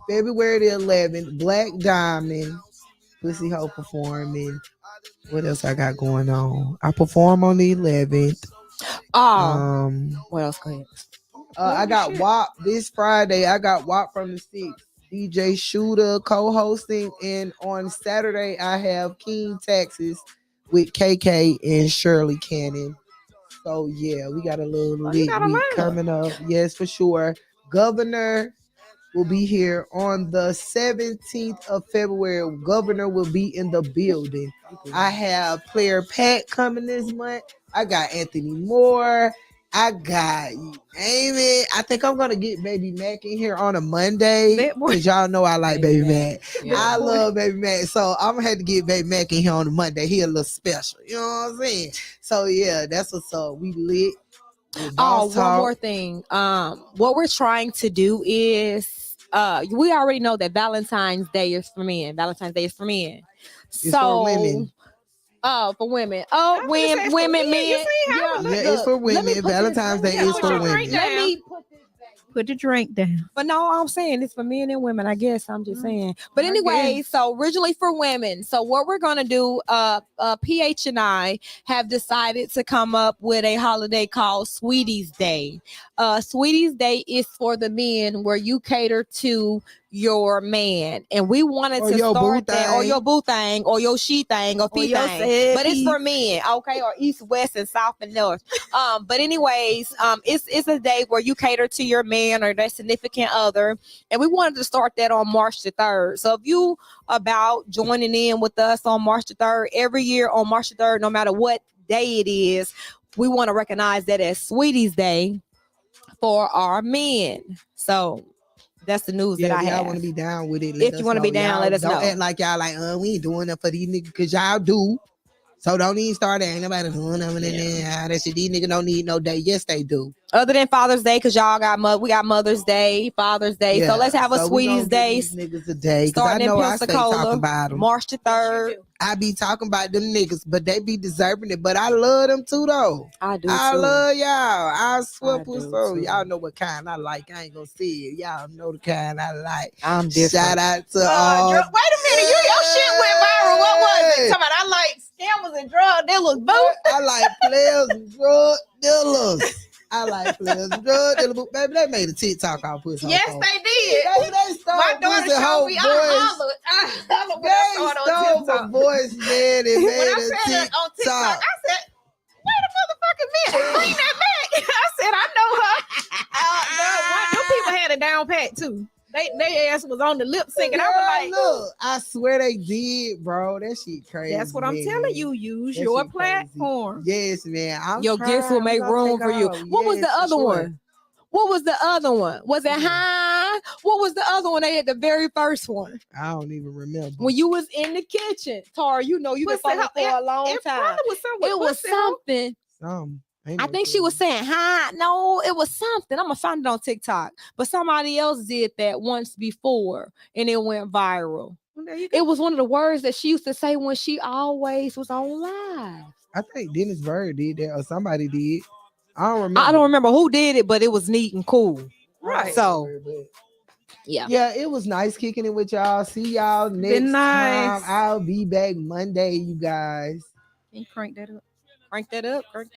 February the 11th, Black Diamond, Pussy Hole performing. What else I got going on? I perform on the 11th. Oh, what else? Go ahead. I got WAP this Friday. I got WAP from the 6th. DJ Shooter co-hosting, and on Saturday I have King Texas with KK and Shirley Cannon. So yeah, we got a little Oh, you lit got a week lineup. coming up. Yes, for sure. Governor will be here on the 17th of February. Governor will be in the building. I have Player Pat coming this month. I got Anthony Moore. I got Amy. I think I'm gonna get Baby Mac in here on a Monday That boy. because y'all know I like Baby Mac. Yeah. I boy. love Baby Mac, so I'm gonna have to get Baby Mac in here on a Monday. He a little special, you know what I'm saying? So yeah, that's what's up. We lit. with Oh, Boss one Talk. more thing. What we're trying to do is we already know that Valentine's Day is for men. Valentine's Day is for men. It's for women. Oh, for women. I Oh, was gonna say it's for women, men. You men. see how Yeah, it Yeah, look? it's for let me women. put this- Valentine's Day let me is put for your women. drink Let down. me put this back. Put the drink down. But no, I'm saying it's for men and women. I guess I'm just Mm, saying. But I anyway, guess. so originally for women. So what we're gonna do, PH and I have decided to come up with a holiday called Sweeties Day. Sweeties Day is for the men, where you cater to your man, and we wanted Or to your boo start that, or thing. your boo thing, or your she thing, or Or fee your thing. sad But it's for piece. men, okay, or east, west, and south and north. But anyways, it's a day where you cater to your man or their significant other, and we wanted to start that on March the 3rd. So if you about joining in with us on March the 3rd, every year on March the 3rd, no matter what day it is, we want to recognize that as Sweeties Day for our men. So that's the news Yeah, that I if y'all have. want to be down with it, If you wanna be down, Y'all let us don't know. act like y'all like, we ain't doing that for these niggas, because y'all do. So don't even start that. Ain't nobody doing nothing in there. That shit, these niggas don't need no day. Yes, they do. Other than Father's Day, because y'all got we got Mother's Day, Father's Day. So let's have a So we Sweeties gonna Day give these niggas a day. Because I starting in know I stay Pensacola, talking about them. March the 3rd. I be talking about them niggas, but they be deserving it. But I love them too, though. I do I too. love y'all. I swear, I for do so too. y'all know what kind I like. I ain't gonna see it. Y'all know the kind I like. I'm Shout different. out to all. Wait a minute, your shit went viral. What was it? Hey! Talking about I like scammers and drug dealers, boo. I like players and drug dealers. I like players and drug dealers. But baby, they made a TikTok on Pussy Yes, Hole. they did. Baby, they stole My daughter Pussy showed Hole me. voice. I hollered when I saw it They on stole my TikTok. voice, man, and When made I a said it on TikTok, TikTok. I said, wait a motherfucking minute, bring that back. I said, I know her. Them people had a down pat too. They ass was on the lip sync, and I was like, look, I swear they did, bro. That shit crazy. that's what I'm man. telling you. Use That your shit crazy. platform. Yes, man. I'm Your gifts will trying. make We gonna room take for you. off. What was the Yes, for other sure. one? What was the other one? Was it Mhm. high? What was the other one? They had the very first one. I don't even remember. When you was in the kitchen, Tara, you know you've been Pussy following Hole. for a long It time. probably was something. It was something. Ain't I no think she was telling. saying hi. No, it was something. I'm gonna find it on TikTok. But somebody else did that once before and it went viral. Well, there you go. It was one of the words that she used to say when she always was on live. I think Dennis Bird did that, or somebody did. I don't remember. I don't remember who did it, but it was neat and cool. Right. So, But yeah. yeah, it was nice kicking it with y'all. See y'all next Been nice. time. I'll be back Monday, you guys. Can you crank that up? Crank that up.